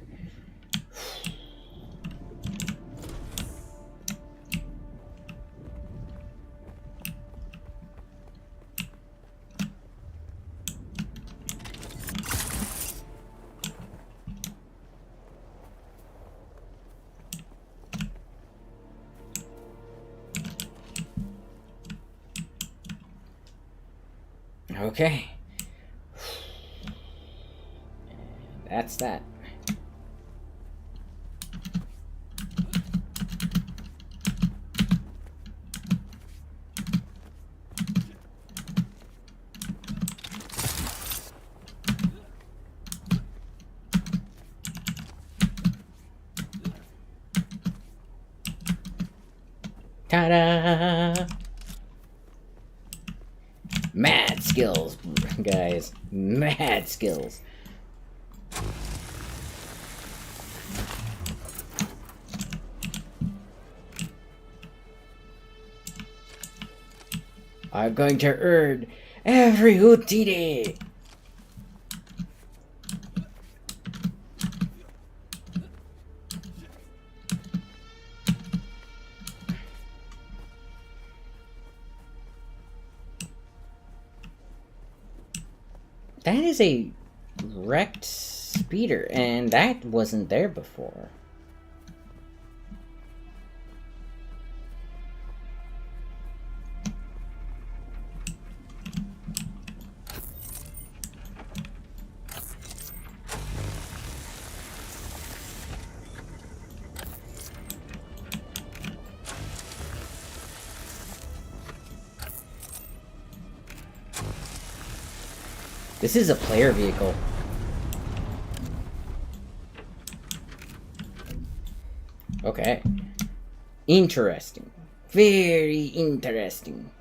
Okay. That's that. Ta-da! Mad skills, guys. Mad skills. I'm going to earn every Houdini. That is a wrecked speeder, and that wasn't there before. This is a player vehicle. Okay. Interesting. Very interesting.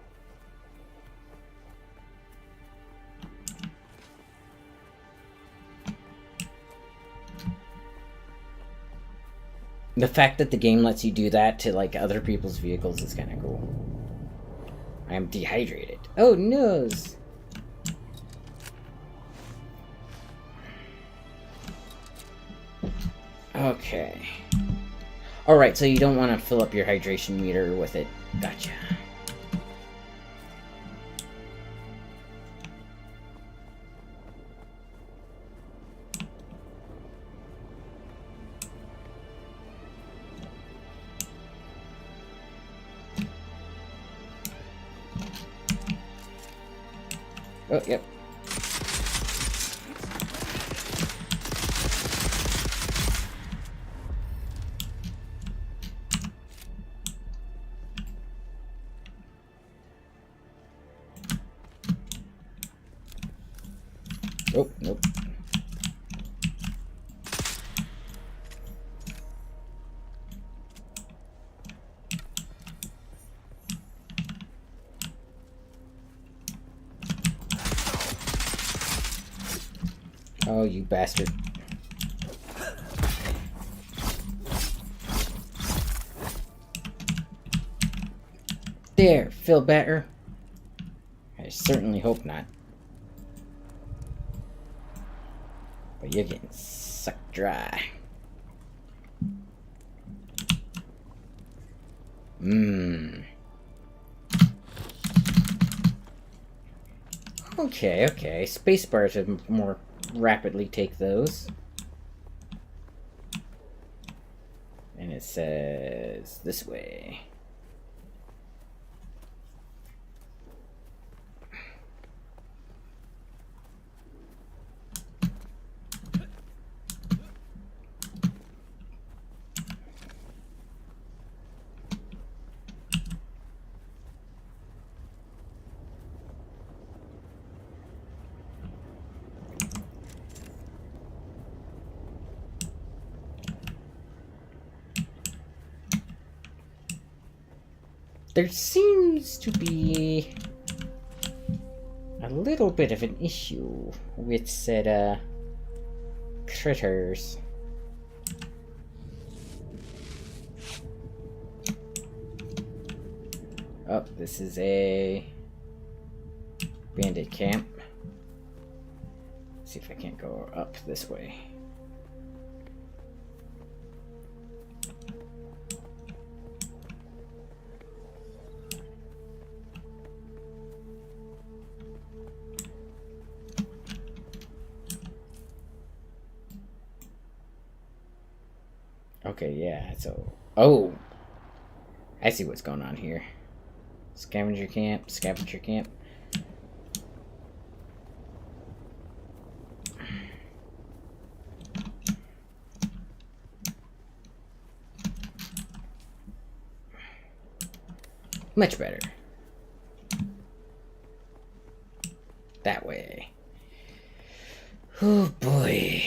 The fact that the game lets you do that to, like, other people's vehicles is kind of cool. I am dehydrated. Oh, nose! Okay. Alright, so you don't want to fill up your hydration meter with it. Gotcha. Oh, yep. Oh, nope. Oh, you bastard. There, feel better? I certainly hope not. But you're getting sucked dry. Okay, okay. Spacebar should more rapidly take those. And it says this way. There seems to be a little bit of an issue with said critters. Oh, this is a bandit camp. Let's see if I can't go up this way. Okay, yeah, so... Oh! I see what's going on here. Scavenger camp, scavenger camp. Much better. That way. Oh boy.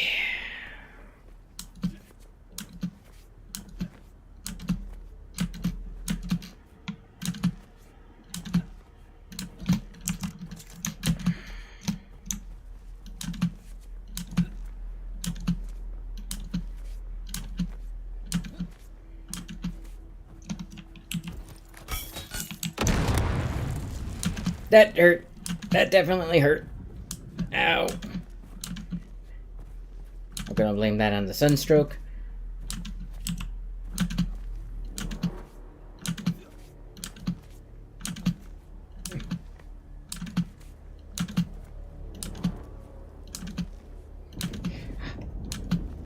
That hurt. That definitely hurt. Ow. I'm gonna blame that on the sunstroke.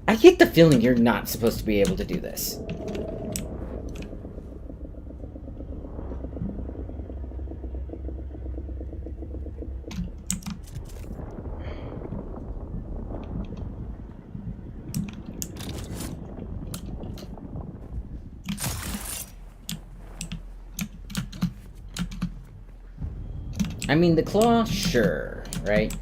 I get the feeling you're not supposed to be able to do this. I mean, the claw, sure, right?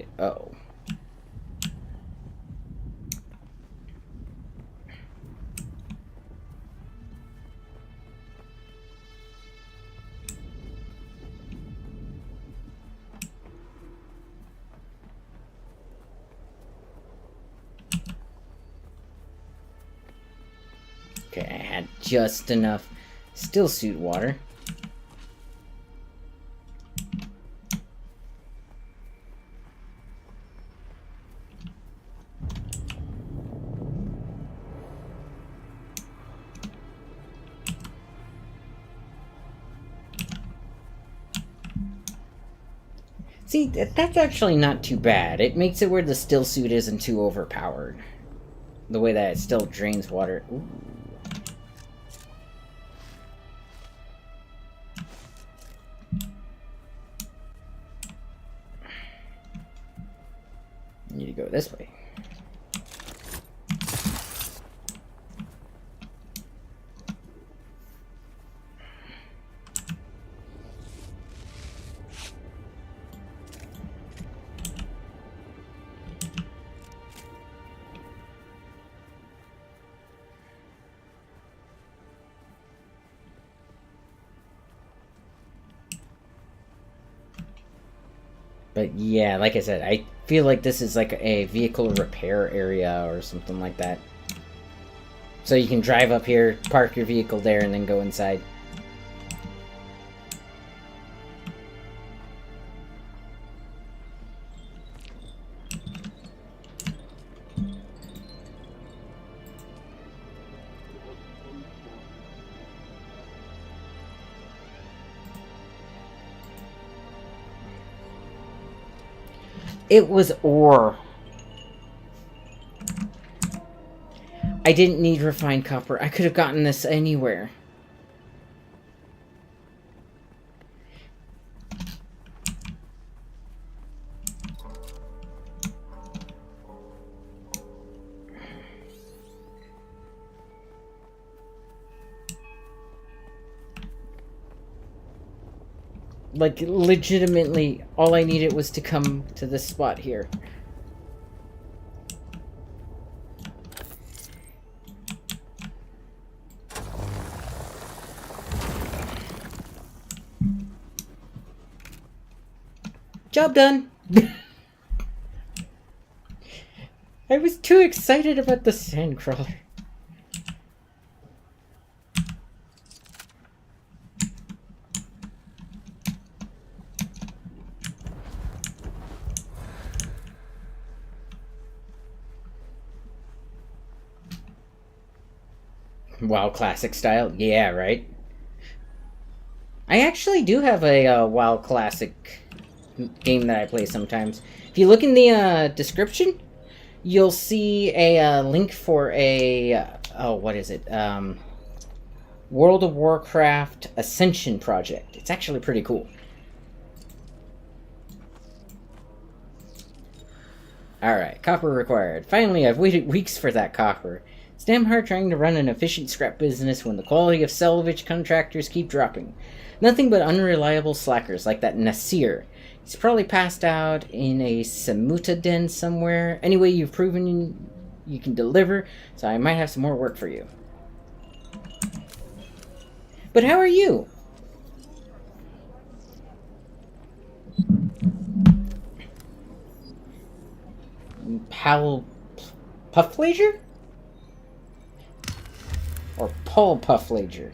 it? Oh. Okay, I had just enough still suit water. See, that's actually not too bad. It makes it where the still suit isn't too overpowered. The way that it still drains water. Ooh. Need to go this way. But yeah, like I said, I feel like this is like a vehicle repair area or something like that. So you can drive up here, park your vehicle there, and then go inside. It was ore. I didn't need refined copper. I could have gotten this anywhere. Like, legitimately, all I needed was to come to this spot here. Job done! I was too excited about the sandcrawler. WoW Classic style? Yeah, right? I actually do have a WoW Classic game that I play sometimes. If you look in the description, you'll see a link for a... oh, what is it? World of Warcraft Ascension project. It's actually pretty cool. Alright, copper required. Finally, I've waited weeks for that copper. It's damn hard trying to run an efficient scrap business when the quality of salvage contractors keep dropping. Nothing but unreliable slackers like that Nasir. He's probably passed out in a Samuta den somewhere. Anyway, you've proven you can deliver, so I might have some more work for you. But how are you? Pal Pufflager? Or Paul Pufflager?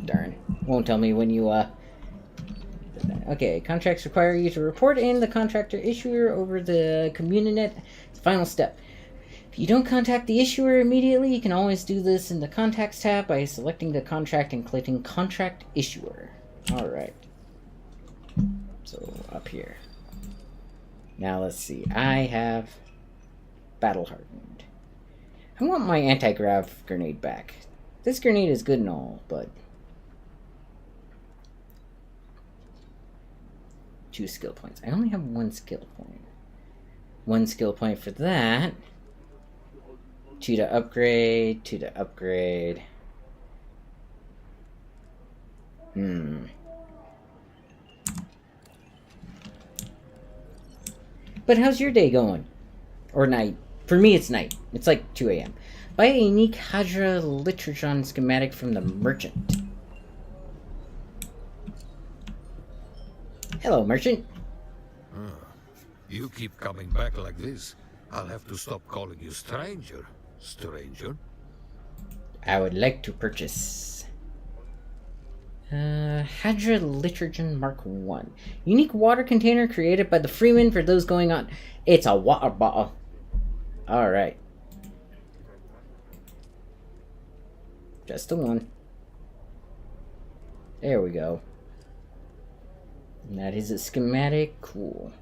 Darn. Won't tell me when you, Okay, contracts require you to report in the contractor issuer over the Communinet. It's the final step. If you don't contact the issuer immediately, you can always do this in the Contacts tab by selecting the contract and clicking Contract Issuer. Alright. So, up here. Now, let's see. I have Battle Hardened. I want my anti-grav grenade back. This grenade is good and all, but... 2 skill points. I only have 1 skill point. 1 skill point for that. 2 to upgrade. 2 to upgrade. But how's your day going? Or night? For me, it's night. It's like 2 a.m. Buy a unique Hydra Liturgon schematic from the merchant. Hello, merchant. You keep coming back like this. I'll have to stop calling you stranger. Stranger? I would like to purchase Hydra Liturgon Mark 1. Unique water container created by the Freeman for those going on. It's a water bottle. Alright. Just the one. There we go. And that is a schematic. Cool.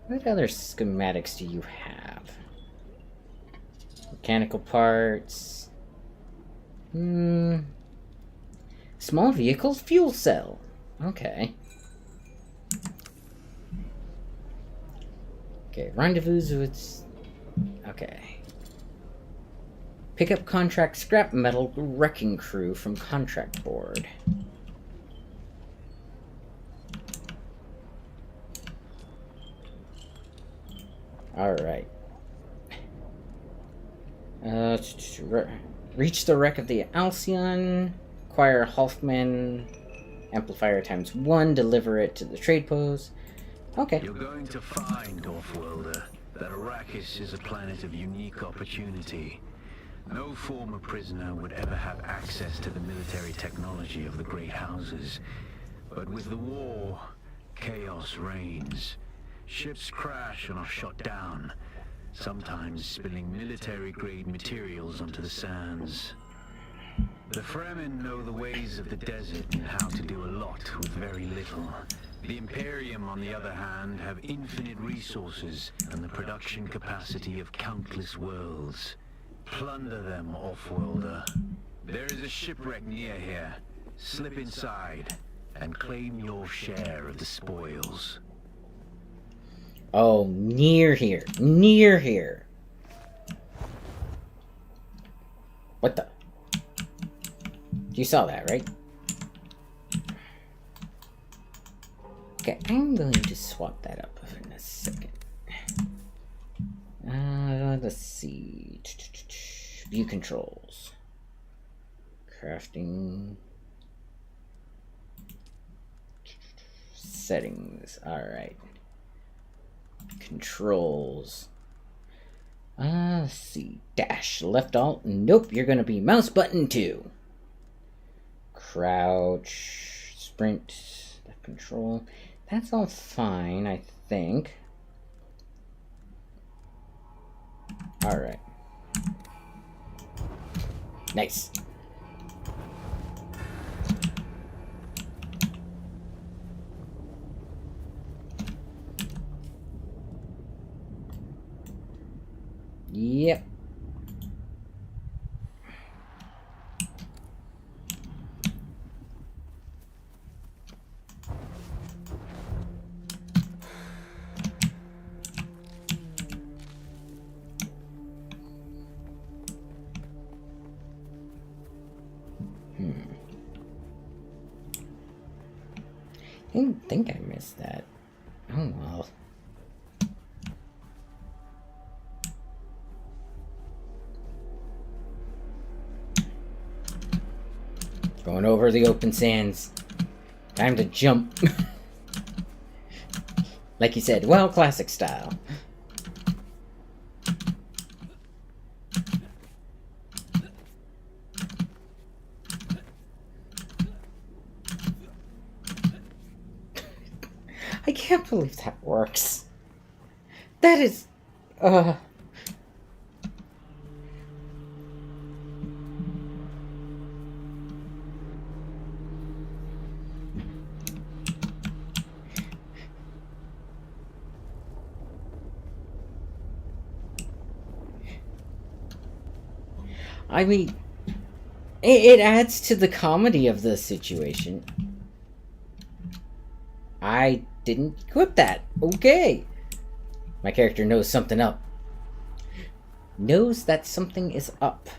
What other schematics do you have? Mechanical parts. Small vehicles fuel cell. Okay. Okay, rendezvous with... Okay. Pick up contract scrap metal wrecking crew from contract board. Alright. Reach the wreck of the Alcyon. Acquire Hoffman amplifier ×1. Deliver it to the trade post. Okay. You're going to find, Offworlder, that Arrakis is a planet of unique opportunity. No former prisoner would ever have access to the military technology of the great houses. But with the war, chaos reigns. Ships crash and are shot down, sometimes spilling military-grade materials onto the sands. The Fremen know the ways of the desert and how to do a lot with very little. The Imperium, on the other hand, have infinite resources and the production capacity of countless worlds. Plunder them, Offworlder. There is a shipwreck near here. Slip inside and claim your share of the spoils. Oh, near here. Near here. What the? You saw that, right? Okay, I'm going to swap that up in a second. Let's see. View controls. Crafting. Settings. Alright. Controls. Let's see. Dash. Left alt. Nope, you're gonna be mouse button 2. Crouch. Sprint. Left control. That's all fine, I think. Alright. Nice. Yep. I didn't think I missed that. Oh well. Going over the open sands. Time to jump. Like you said, well, classic style. I can't believe that works. That is... I mean, it adds to the comedy of the situation. I didn't equip that. Okay. My character knows something up. Knows that something is up.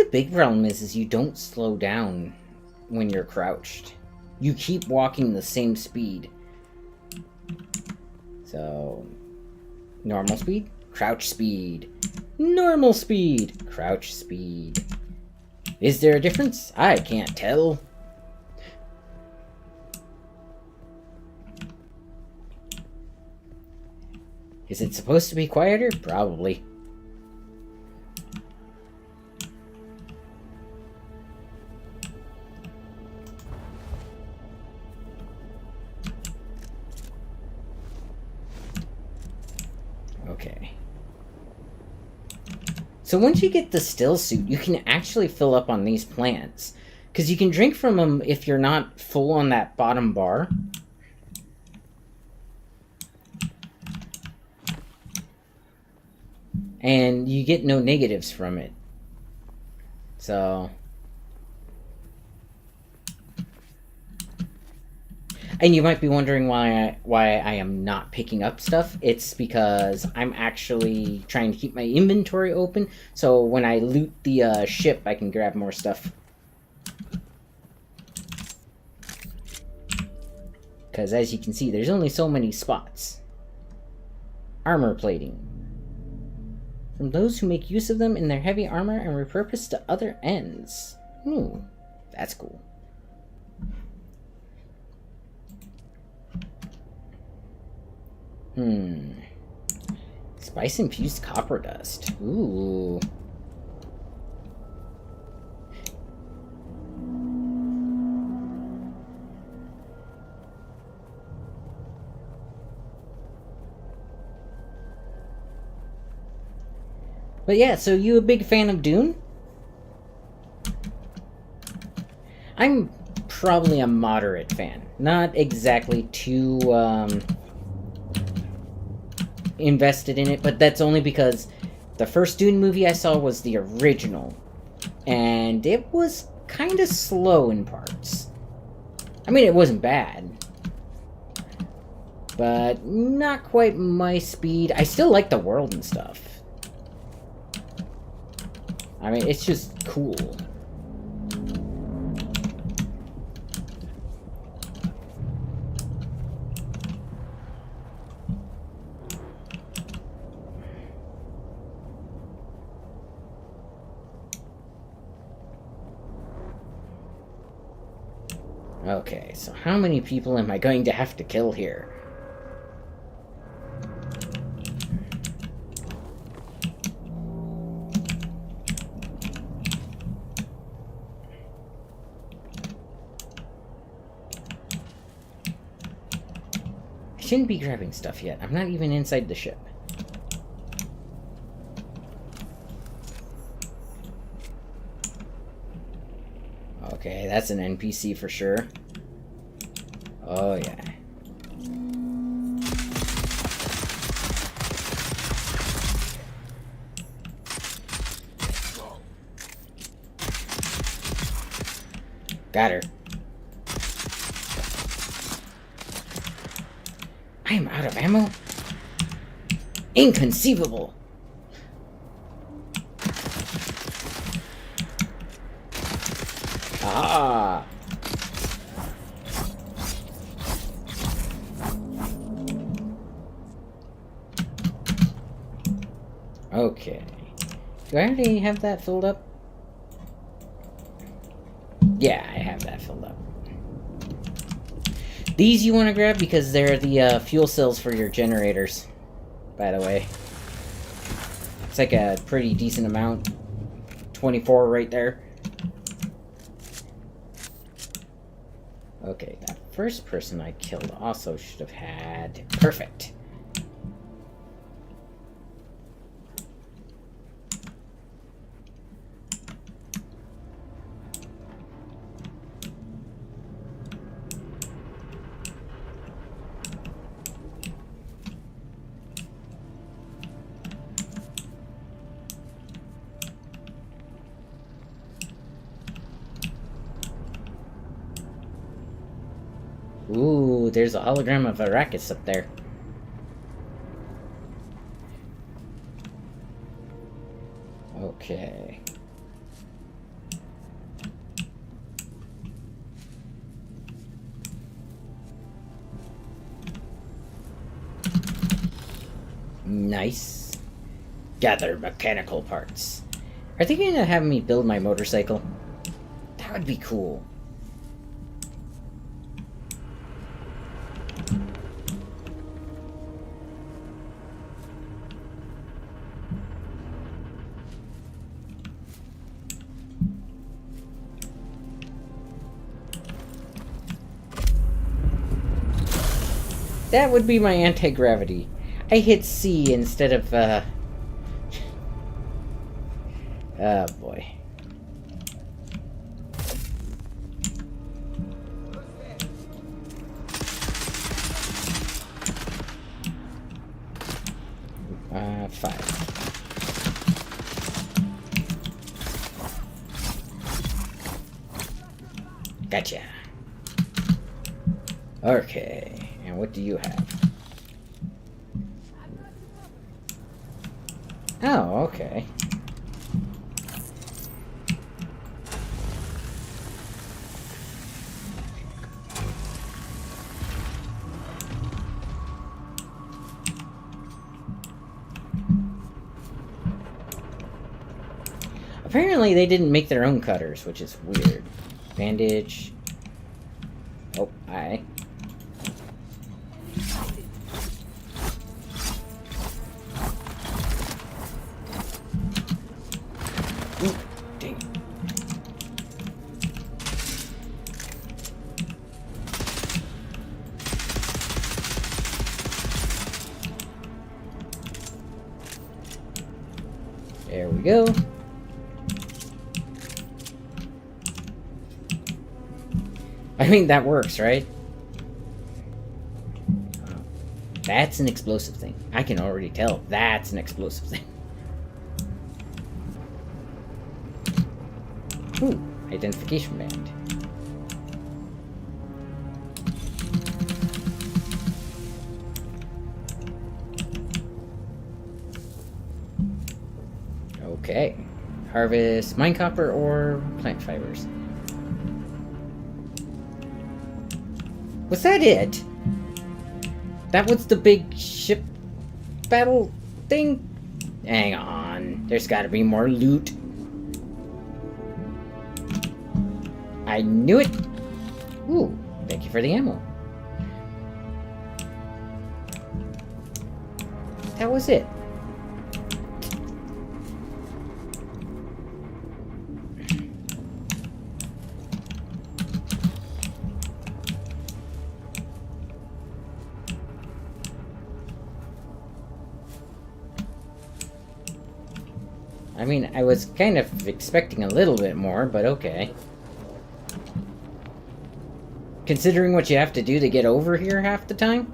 the big problem is you don't slow down when you're crouched. You keep walking the same speed. So, normal speed, crouch speed. Normal speed, crouch speed. Is there a difference? I can't tell. Is it supposed to be quieter? Probably. Okay. So once you get the still suit, you can actually fill up on these plants. Because you can drink from them if you're not full on that bottom bar. And you get no negatives from it. So... And you might be wondering why I am not picking up stuff. It's because I'm actually trying to keep my inventory open, so when I loot the ship, I can grab more stuff. Because as you can see, there's only so many spots. Armor plating. From those who make use of them in their heavy armor and repurpose to other ends. Ooh, that's cool. Spice-infused copper dust. Ooh. But yeah, so you a big fan of Dune? I'm probably a moderate fan. Not exactly too, invested in it, but that's only because the first Dune movie I saw was the original, and it was kind of slow in parts. I mean, it wasn't bad, but not quite my speed. I still like the world and stuff. I mean, it's just cool. Okay, so how many people am I going to have to kill here? I shouldn't be grabbing stuff yet. I'm not even inside the ship. Okay, that's an NPC for sure. Oh, yeah. Got her. I am out of ammo? Inconceivable! Ah! Okay. Do I already have that filled up? Yeah, I have that filled up. These you want to grab because they're the fuel cells for your generators, by the way. It's like a pretty decent amount. 24 right there. Okay, that first person I killed also should have had... Perfect. Ooh, there's a hologram of Arrakis up there. Okay. Nice. Gather mechanical parts. Are they gonna have me build my motorcycle? That would be cool. That would be my anti-gravity. I hit C instead of, oh boy. Five. Gotcha. Okay, and what do you have? Oh, okay. Apparently they didn't make their own cutters, which is weird. Bandage. Oh, aye. Ooh, dang it. There we go. I mean, that works, right? That's an explosive thing. I can already tell that's an explosive thing. Ooh, identification band. Okay. Harvest mine copper or plant fibers. Was that it? That was the big ship battle thing? Hang on. There's gotta be more loot. I knew it! Ooh, thank you for the ammo. That was it. I mean, I was kind of expecting a little bit more, but okay. Considering what you have to do to get over here half the time?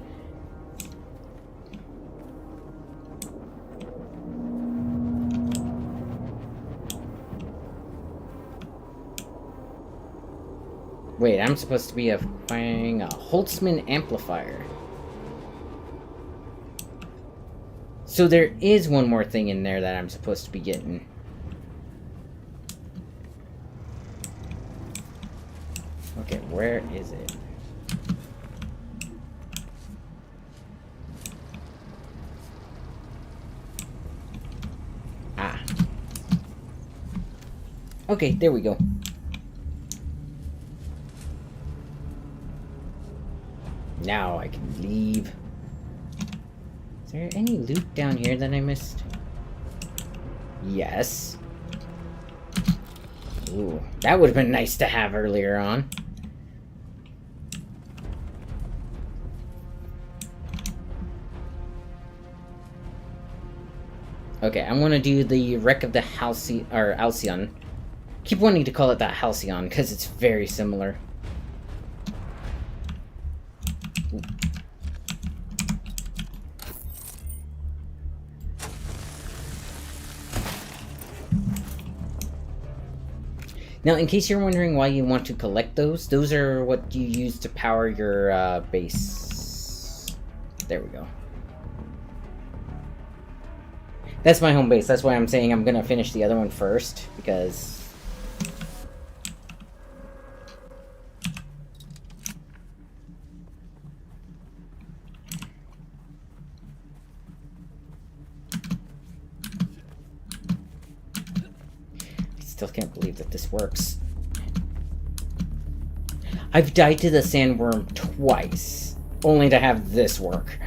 Wait, I'm supposed to be buying a Holtzman amplifier. So there is one more thing in there that I'm supposed to be getting. Okay, where is it? Ah. Okay, there we go. Now I can leave. Is there any loot down here that I missed? Yes. Ooh, that would have been nice to have earlier on. Okay, I'm gonna do the wreck of the Halcyon. Keep wanting to call it the Halcyon because it's very similar. Ooh. Now, in case you're wondering why you want to collect those are what you use to power your base. There we go. That's my home base. That's why I'm saying I'm gonna finish the other one first, because... still can't believe that this works. I've died to the sandworm twice, only to have this work.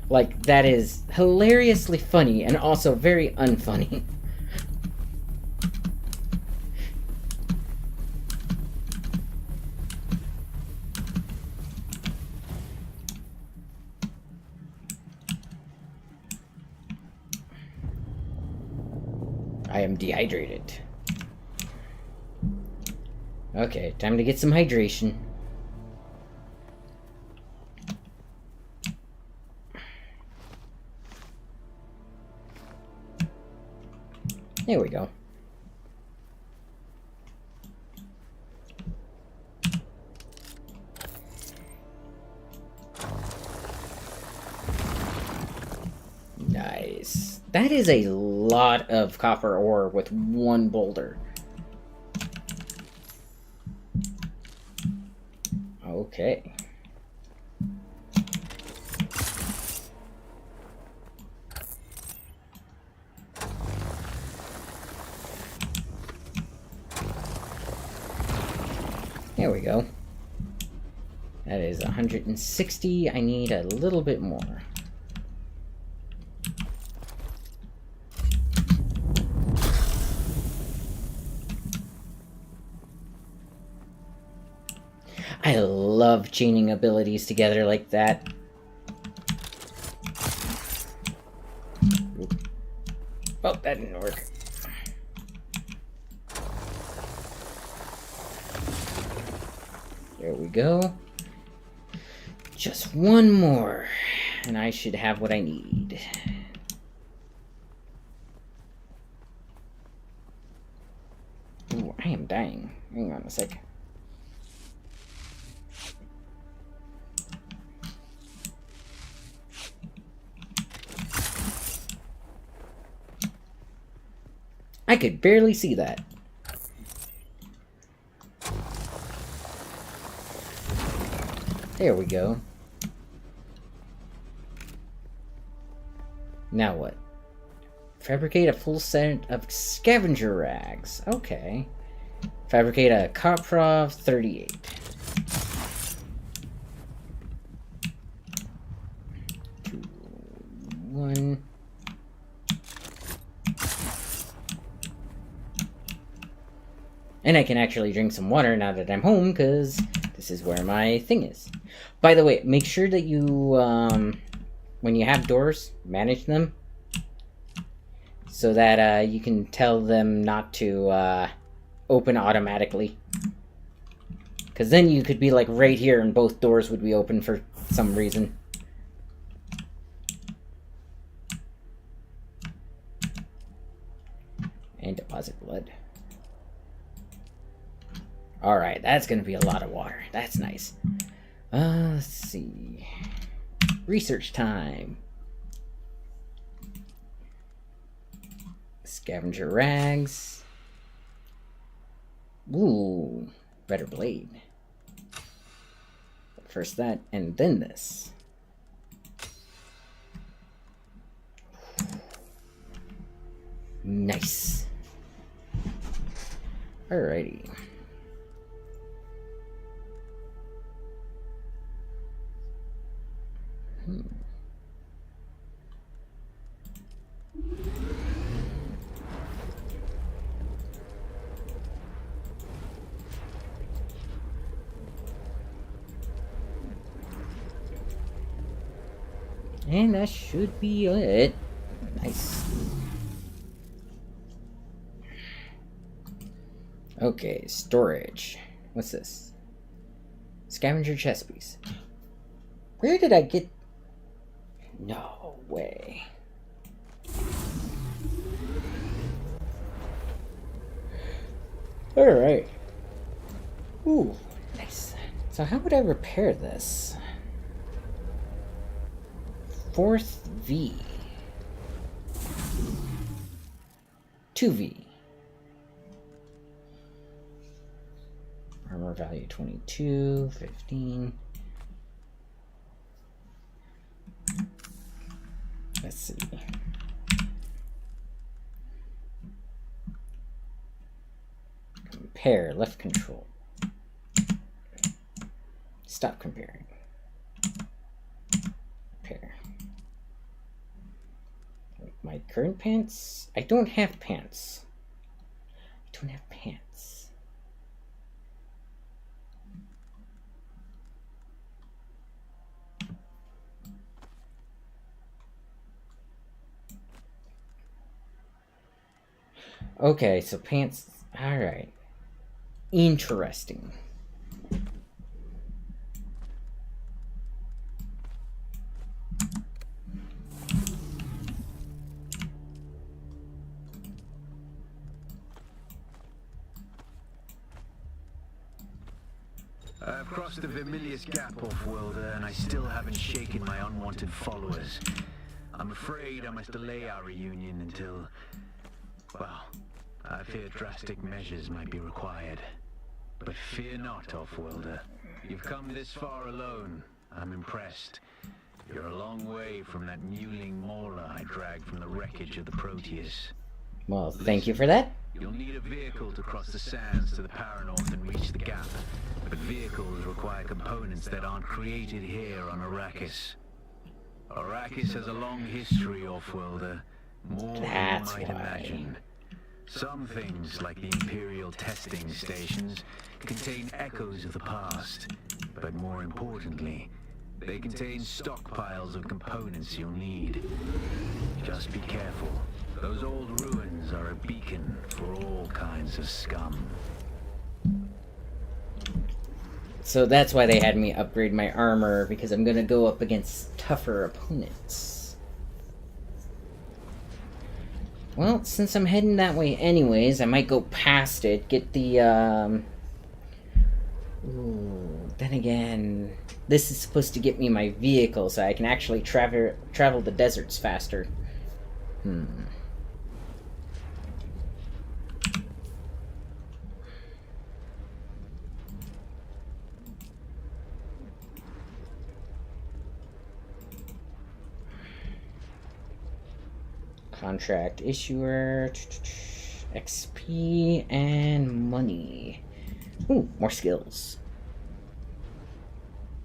Like, that is hilariously funny and also very unfunny. I am dehydrated. Okay, time to get some hydration. There we go. Nice. That is a lot of copper ore with one boulder. Okay. There we go. That is 160. I need a little bit more. I love chaining abilities together like that. Oh, that didn't work. There we go. Just one more, and I should have what I need. Ooh, I am dying. Hang on a sec. I could barely see that. There we go. Now what? Fabricate a full set of scavenger rags. Okay. Fabricate a Koprov 38. Two, one. And I can actually drink some water now that I'm home, because this is where my thing is. By the way, make sure that you, when you have doors, manage them. So that you can tell them not to open automatically. Because then you could be like right here and both doors would be open for some reason. And deposit blood. Alright, that's going to be a lot of water. That's nice. Let's see. Research time. Scavenger rags. Ooh, better blade. First that, and then this. Nice. Alrighty. And that should be it. Nice. Okay, storage. What's this? Scavenger chest piece. Where did I get... No way. Alright. Ooh, nice. So how would I repair this? 4th V. 2V. Armor value 22, 15. Let's see. Compare, left control. Stop comparing. Compare. My current pants? I don't have pants. I don't have pants. Okay, so pants. Alright. Interesting. I've crossed the Vermilius Gap off-worlder, and I still haven't shaken my unwanted followers. I'm afraid I must delay our reunion until... well, I fear drastic measures might be required. But fear not, off-worlder. You've come this far alone. I'm impressed. You're a long way from that mewling mauler I dragged from the wreckage of the Proteus. Well, thank you for that. You'll need a vehicle to cross the sands to the Paranorth and reach the gap. But vehicles require components that aren't created here on Arrakis. Arrakis has a long history, off-worlder. More That's than you might why. imagine. Some things, like the Imperial testing stations, contain echoes of the past. But more importantly, they contain stockpiles of components you'll need. Just be careful. Those old ruins are a beacon for all kinds of scum. So that's why they had me upgrade my armor, because I'm gonna go up against tougher opponents. Well, since I'm heading that way anyways, I might go past it, get the, Ooh, then again, this is supposed to get me my vehicle, so I can actually travel the deserts faster. Contract issuer, XP, and money. Ooh, more skills.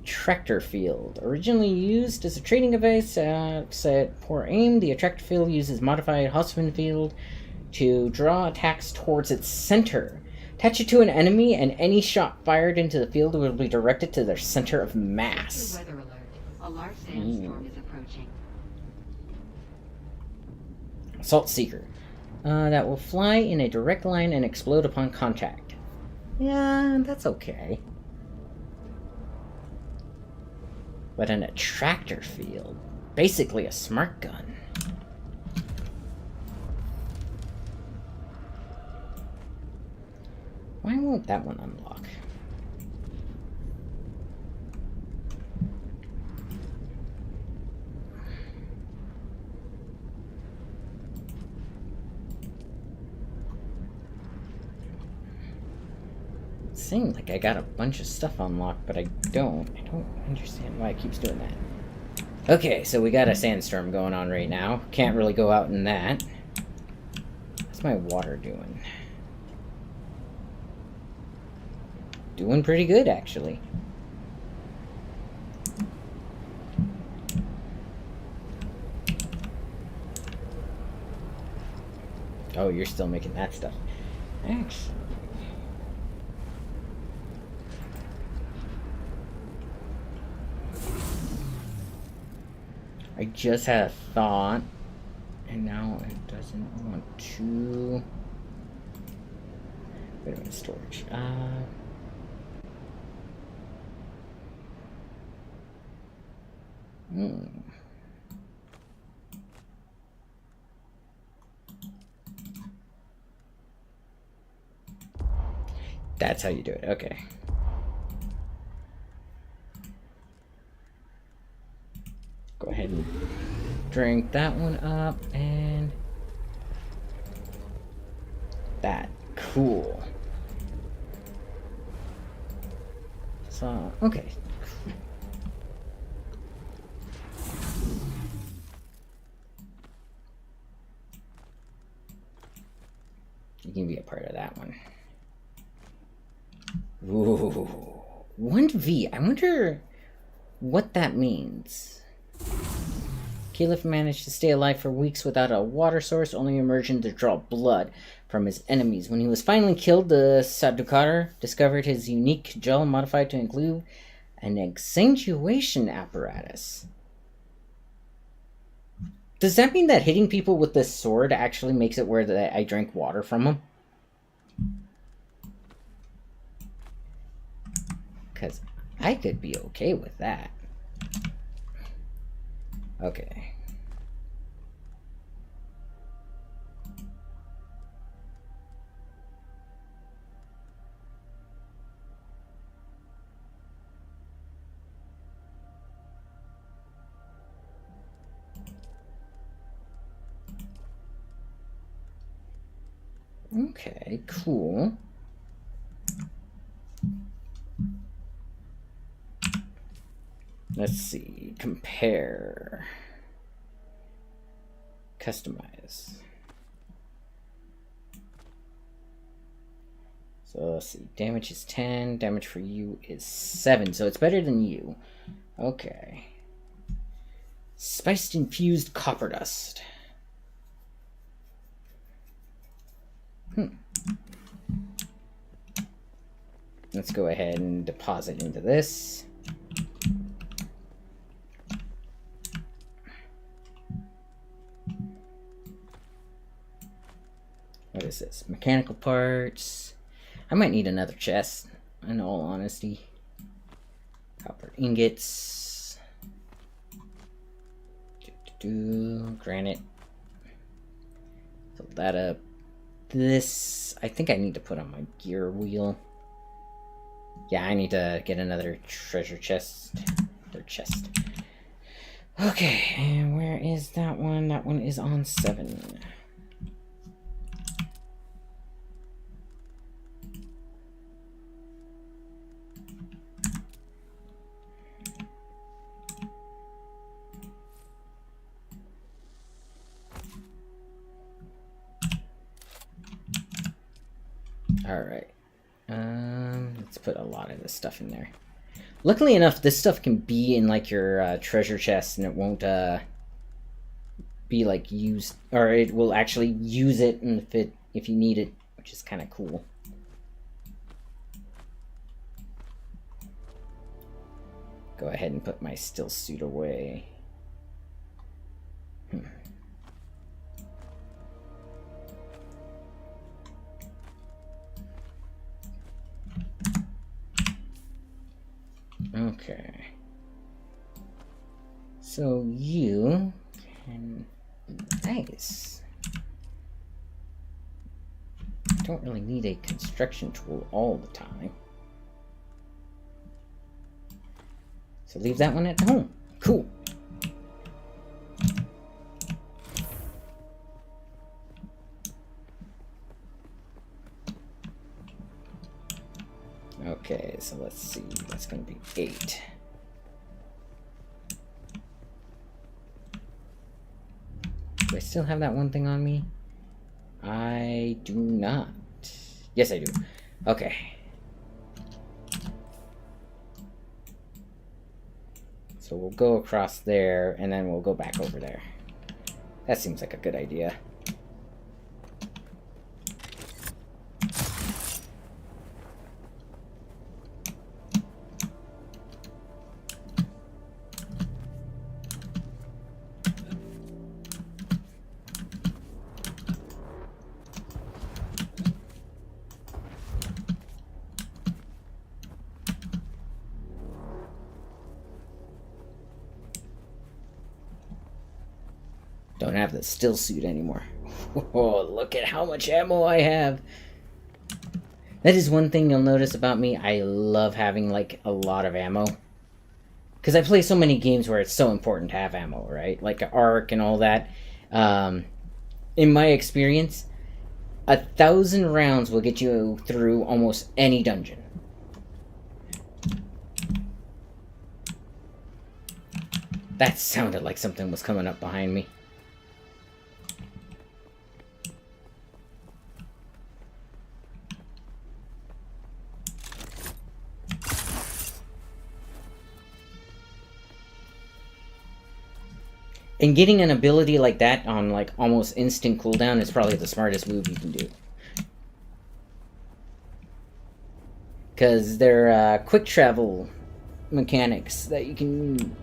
Attractor field. Originally used as a trading device, set poor aim. The attractor field uses modified Husband field to draw attacks towards its center. Attach it to an enemy, and any shot fired into the field will be directed to their center of mass. Weather alert. A large sandstorm is approaching. Assault Seeker. That will fly in a direct line and explode upon contact. Yeah, that's okay. But an attractor field. Basically a smart gun. Why won't that one unlock? Seems like I got a bunch of stuff unlocked, but I don't. I don't understand why it keeps doing that. Okay, so we got a sandstorm going on right now. Can't really go out in that. What's my water doing? Doing pretty good, actually. Oh, you're still making that stuff. Actually... I just had a thought, and now it doesn't want to... Wait a minute, storage. That's how you do it, okay. Go ahead and drink that one up, and that. Cool. So, okay. You can be a part of that one. Ooh. 1V. I wonder what that means. Caliph managed to stay alive for weeks without a water source, only emerging to draw blood from his enemies. When he was finally killed, the Sadukar discovered his unique gel modified to include an accentuation apparatus. Does that mean that hitting people with this sword actually makes it where I drink water from them? Because I could be okay with that. Okay. Okay, cool. Let's see. Compare. Customize. So let's see. Damage is 10. Damage for you is 7. So it's better than you. Okay. Spiced infused copper dust. Let's go ahead and deposit into this. What is this? Mechanical parts. I might need another chest, in all honesty. Copper ingots. Granite. Fill that up. This, I think I need to put on my gear wheel. Yeah, I need to get another treasure chest. Or chest. Okay, and where is that one? That one is on 7. Alright. Let's put a lot of this stuff in there. Luckily enough, this stuff can be in like your treasure chest and it won't be like used, or it will actually use it if you need it, which is kind of cool. Go ahead and put my still suit away. Okay. So you can... Nice. Don't really need a construction tool all the time. So leave that one at home. Cool. Okay, so let's see. That's going to be 8. Do I still have that one thing on me? I do not. Yes, I do. Okay. So we'll go across there, and then we'll go back over there. That seems like a good idea. Don't have the still suit anymore. Oh, look at how much ammo I have. That is one thing you'll notice about me. I love having like a lot of ammo. Because I play so many games where it's so important to have ammo, right? Like Ark and all that. In my experience, 1,000 rounds will get you through almost any dungeon. That sounded like something was coming up behind me. And getting an ability like that on like almost instant cooldown is probably the smartest move you can do. Because there are quick travel mechanics that you can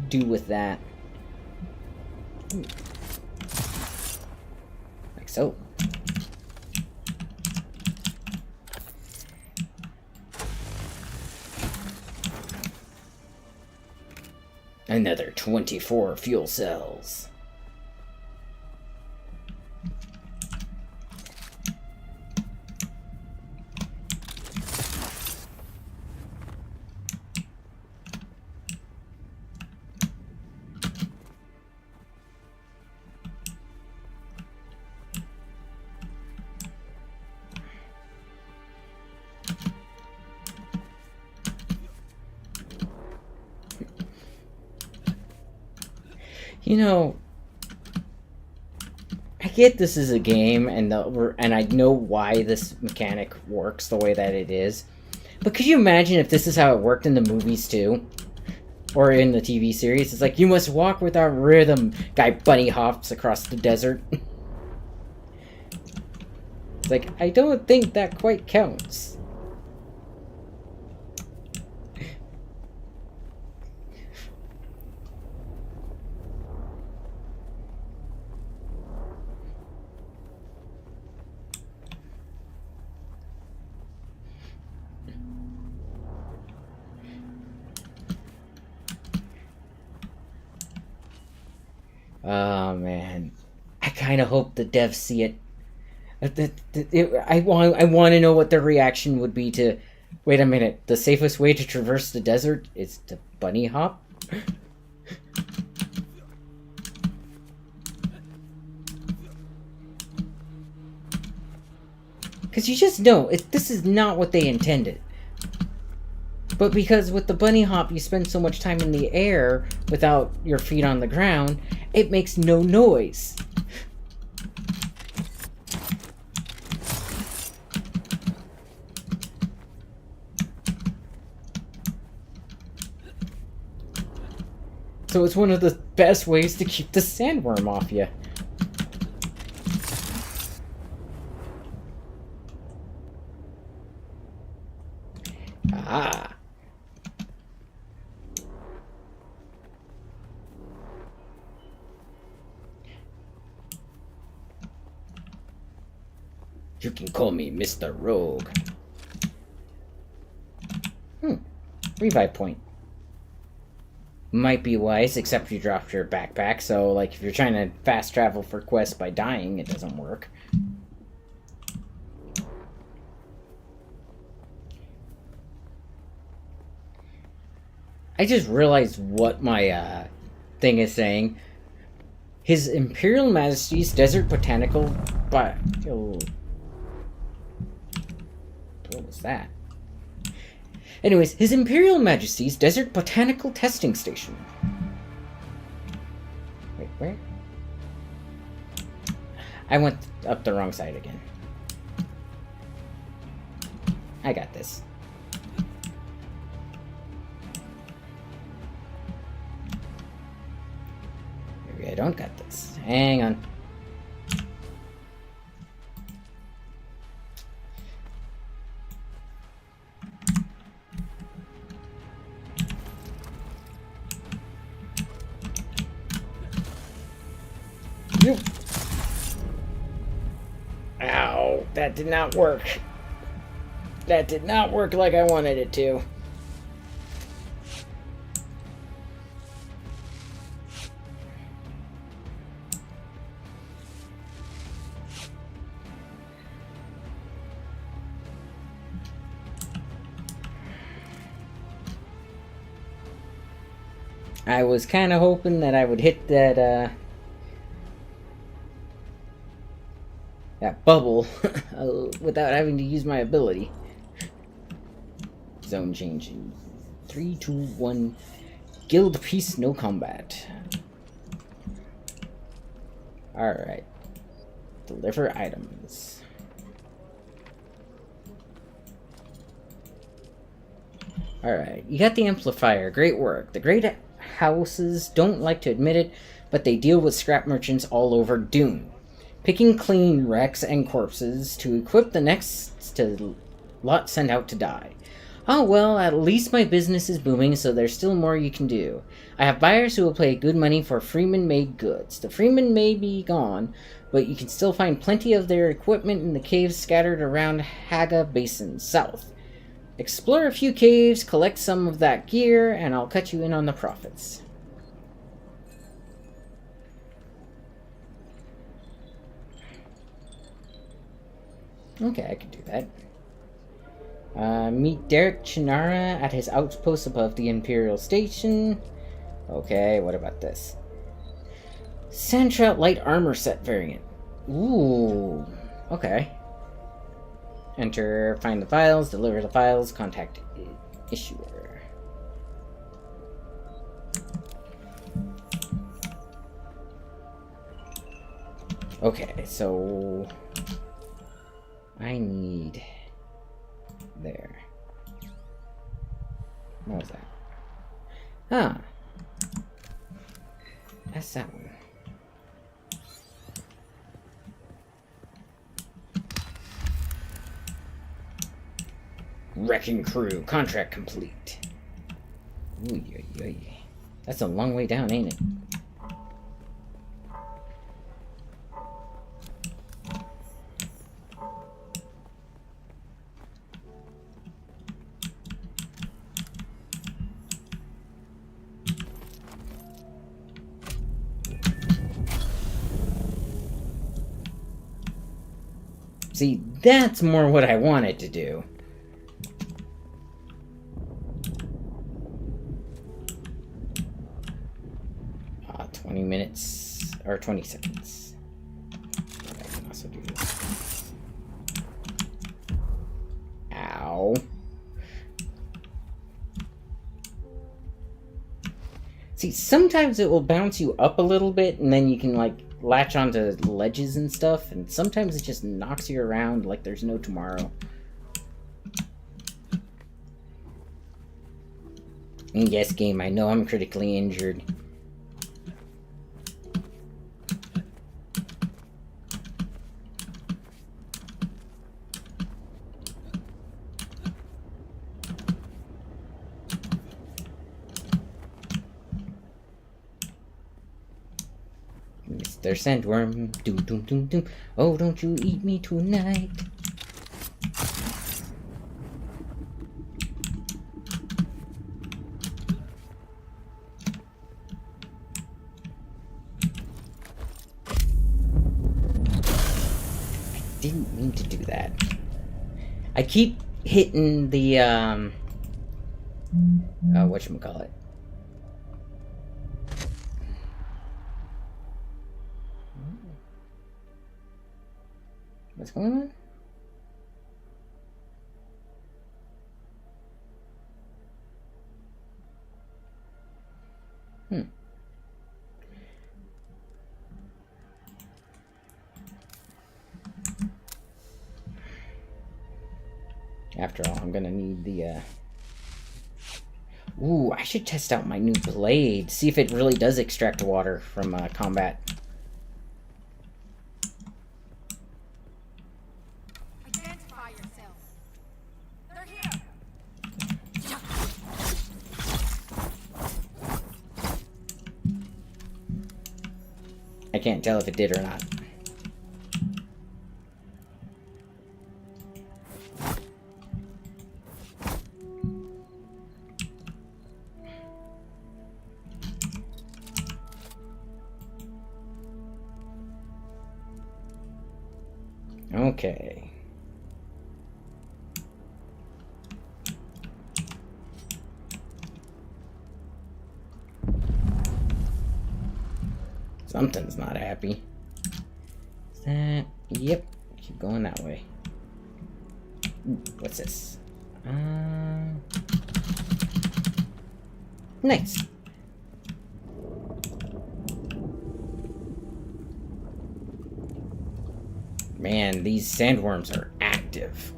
do with that. Like so. Another 24 fuel cells. You know, I get this is a game, and I know why this mechanic works the way that it is. But could you imagine if this is how it worked in the movies too? Or in the TV series? It's like, you must walk without rhythm. Guy bunny hops across the desert. It's like, I don't think that quite counts. Oh man, I kind of hope the devs see it. I want to know what their reaction would be to. Wait a minute, the safest way to traverse the desert is to bunny hop. Because you just know this is not what they intended. But because with the bunny hop you spend so much time in the air without your feet on the ground, it makes no noise. So it's one of the best ways to keep the sandworm off you. Ah. You can call me Mr. Rogue. Revive point. Might be wise, except you dropped your backpack, so like if you're trying to fast travel for quests by dying, it doesn't work. I just realized what my thing is saying. His Imperial Majesty's Desert Botanical What was that? Anyways, His Imperial Majesty's Desert Botanical Testing Station. Wait, where? I went up the wrong side again. I got this. Maybe I don't got this. Hang on. Ow, that did not work. That did not work like I wanted it to. I was kind of hoping that I would hit that, that bubble without having to use my ability. Zone changing. 3, 2, 1. Guild peace, no combat. Alright. Deliver items. Alright, you got the amplifier. Great work. The great houses don't like to admit it, but they deal with scrap merchants all over Dune, picking clean wrecks and corpses to equip the next lot sent out to die. Oh well, at least my business is booming, so there's still more you can do. I have buyers who will pay good money for Freeman-made goods. The Freeman may be gone, but you can still find plenty of their equipment in the caves scattered around Haga Basin, south. Explore a few caves, collect some of that gear, and I'll cut you in on the profits. Okay, I can do that. Meet Derek Chinara at his outpost above the Imperial Station. Okay, what about this? Sandtrout light armor set variant. Ooh, okay. Enter, find the files, deliver the files, contact issuer. Okay, so I need there. What was that? Ah. That's that one. Wrecking crew, contract complete. Ooh, that's a long way down, ain't it? See, that's more what I wanted to do. 20 minutes, or 20 seconds. I can also do this. Ow. See, sometimes it will bounce you up a little bit, and then you can, like, latch onto ledges and stuff, and sometimes it just knocks you around like there's no tomorrow. And yes, game, I know I'm critically injured. Mr. Sandworm, doom doom doom doom. Oh, don't you eat me tonight. I didn't mean to do that. I keep hitting the whatchamacallit. What's going on? After all, I'm gonna need the, Ooh, I should test out my new blade. See if it really does extract water from, combat. Identify yourself. They're here. I can't tell if it did or not. Okay. Something's not happy. Is that... Yep. Keep going that way. Ooh, what's this? Nice. Man, these sandworms are active.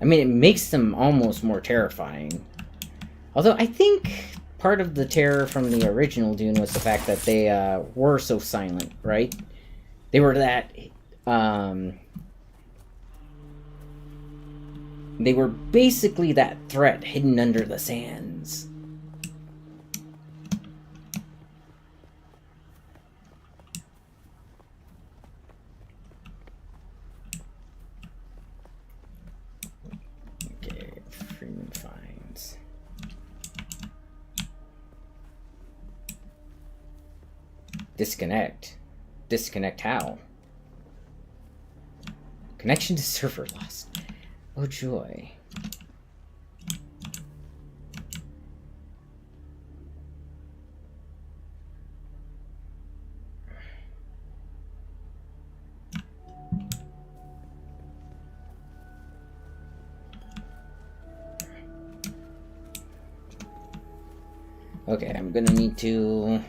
I mean, it makes them almost more terrifying. Although, I think part of the terror from the original Dune was the fact that they were so silent, right? They were that... they were basically that threat hidden under the sands. Okay, Freeman finds. Disconnect. Disconnect how? Connection to server lost. Oh joy. Okay, I'm gonna need to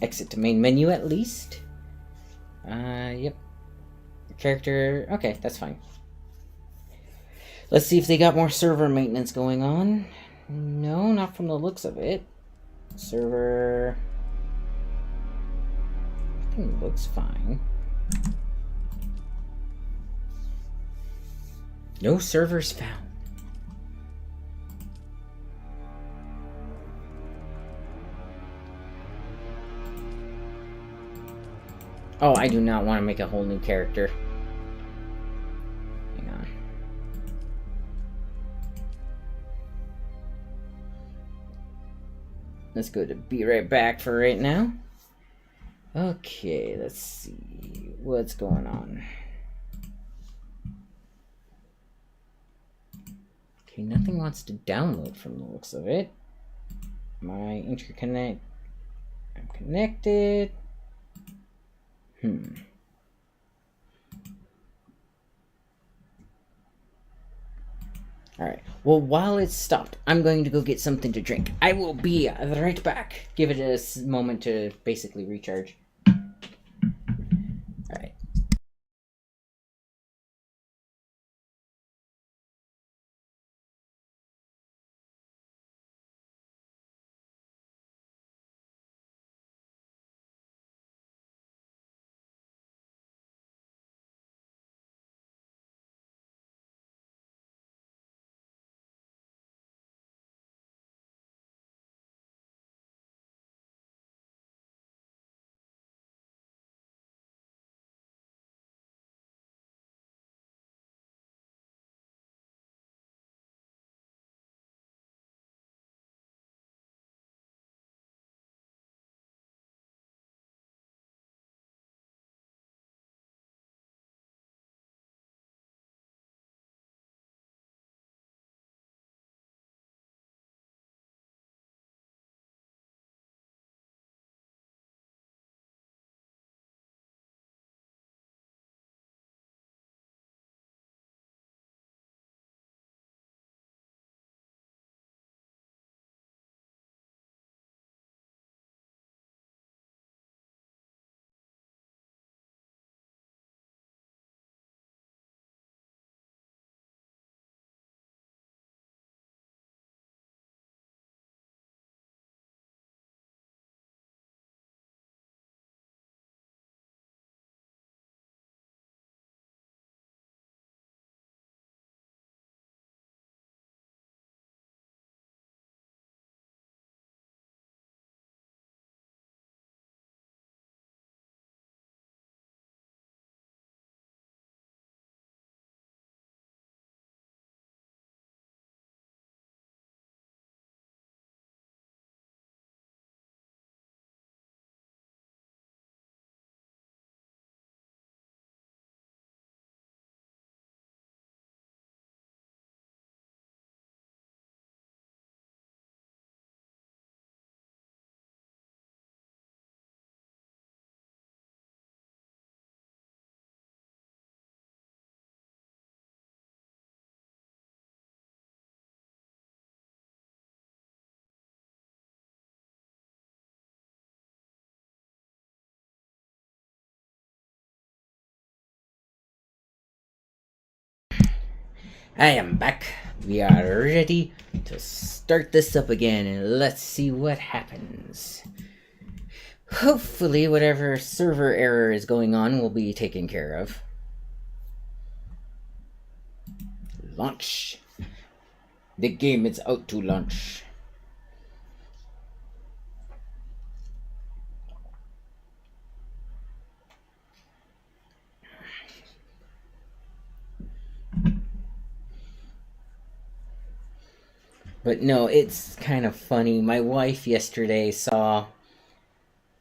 exit to main menu at least. Yep. Character, okay, that's fine. Let's see if they got more server maintenance going on. No, not from the looks of it. Server... everything looks fine. No servers found. Oh, I do not want to make a whole new character. Hang on. Let's go to be right back for right now. Okay, let's see what's going on. Okay, nothing wants to download from the looks of it. My interconnect... I'm connected. Alright, well, while it's stopped, I'm going to go get something to drink. I will be right back. Give it a moment to basically recharge. Alright. I am back. We are ready to start this up again, and let's see what happens. Hopefully, whatever server error is going on will be taken care of. Launch. The game is out to launch. But no, it's kind of funny. My wife yesterday saw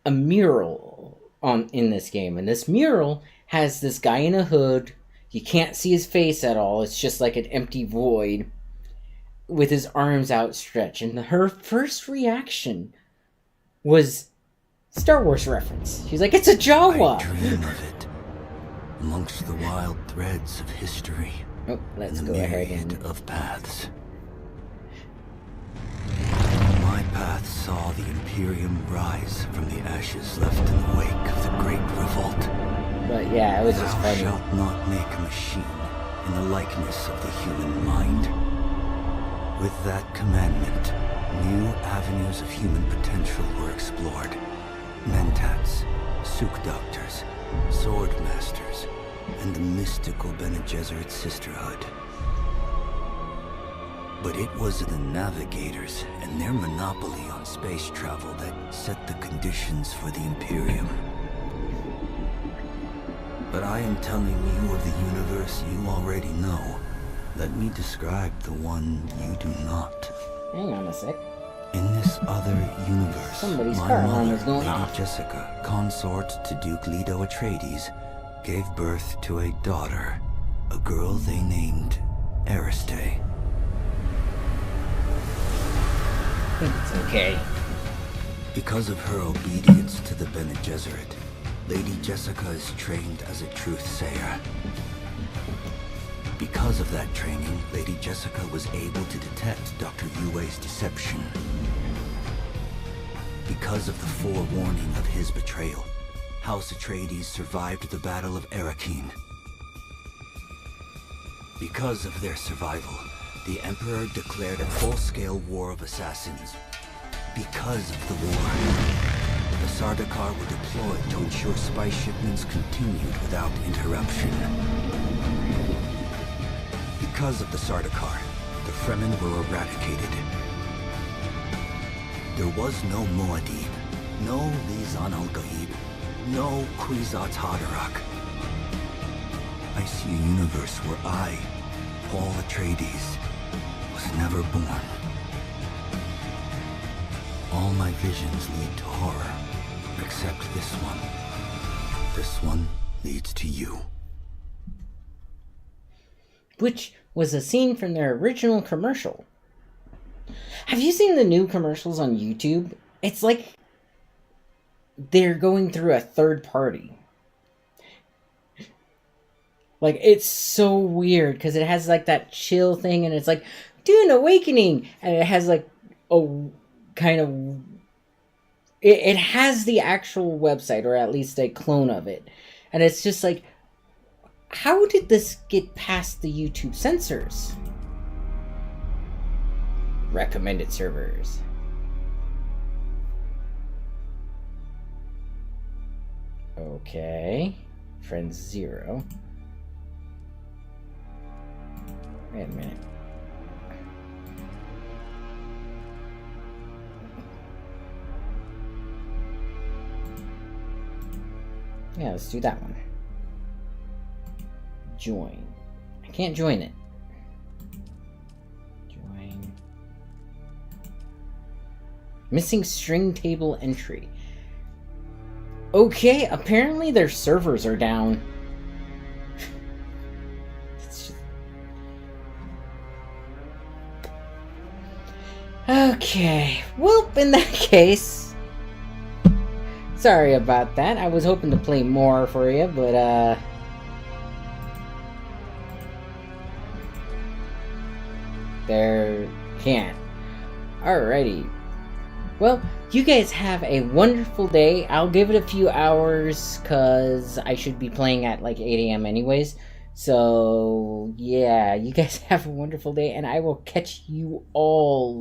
a mural in this game, and this mural has this guy in a hood. You can't see his face at all. It's just like an empty void with his arms outstretched. And her first reaction was Star Wars reference. She's like, "It's a Jawa." I dream of it amongst the wild threads of history. Oh, let's and go the ahead myriad and of paths. My path saw the Imperium rise from the ashes left in the wake of the Great Revolt. But yeah, it was just Thou funny. shalt not make a machine in the likeness of the human mind. With that commandment, new avenues of human potential were explored. Mentats, Suk Doctors, Sword Masters, and the mystical Bene Gesserit Sisterhood. But it was the Navigators and their monopoly on space travel that set the conditions for the Imperium. But I am telling you of the universe you already know. Let me describe the one you do not. Hang on a sec. In this other universe, Somebody's my car alarm mother, is going Lady off. Jessica, consort to Duke Leto Atreides, gave birth to a daughter, a girl they named Ariste. It's okay. Because of her obedience to the Bene Gesserit, Lady Jessica is trained as a truth-sayer. Because of that training, Lady Jessica was able to detect Dr. Yue's deception. Because of the forewarning of his betrayal, House Atreides survived the Battle of Arrakeen. Because of their survival, the Emperor declared a full-scale war of assassins. Because of the war, the Sardaukar were deployed to ensure spy shipments continued without interruption. Because of the Sardaukar, the Fremen were eradicated. There was no Muad'Dib, no Lisan al-Gaib, no Kwisatz Haderach. I see a universe where I, Paul Atreides, was never born. All my visions lead to horror, except this one. This one leads to you. Which was a scene from their original commercial. Have you seen the new commercials on YouTube? It's like they're going through a third party. Like, it's so weird because it has like that chill thing and it's like, Dune Awakening! And it has like a kind of... It has the actual website, or at least a clone of it. And it's just like, how did this get past the YouTube censors? Recommended servers. Okay. Friends 0. Wait a minute. Yeah, let's do that one. Join. I can't join it. Join. Missing string table entry. Okay, apparently their servers are down. Okay, well, in that case, sorry about that. I was hoping to play more for you, but, there can't. Alrighty. Well, you guys have a wonderful day. I'll give it a few hours, because I should be playing at, like, 8 a.m. anyways. So, yeah, you guys have a wonderful day, and I will catch you all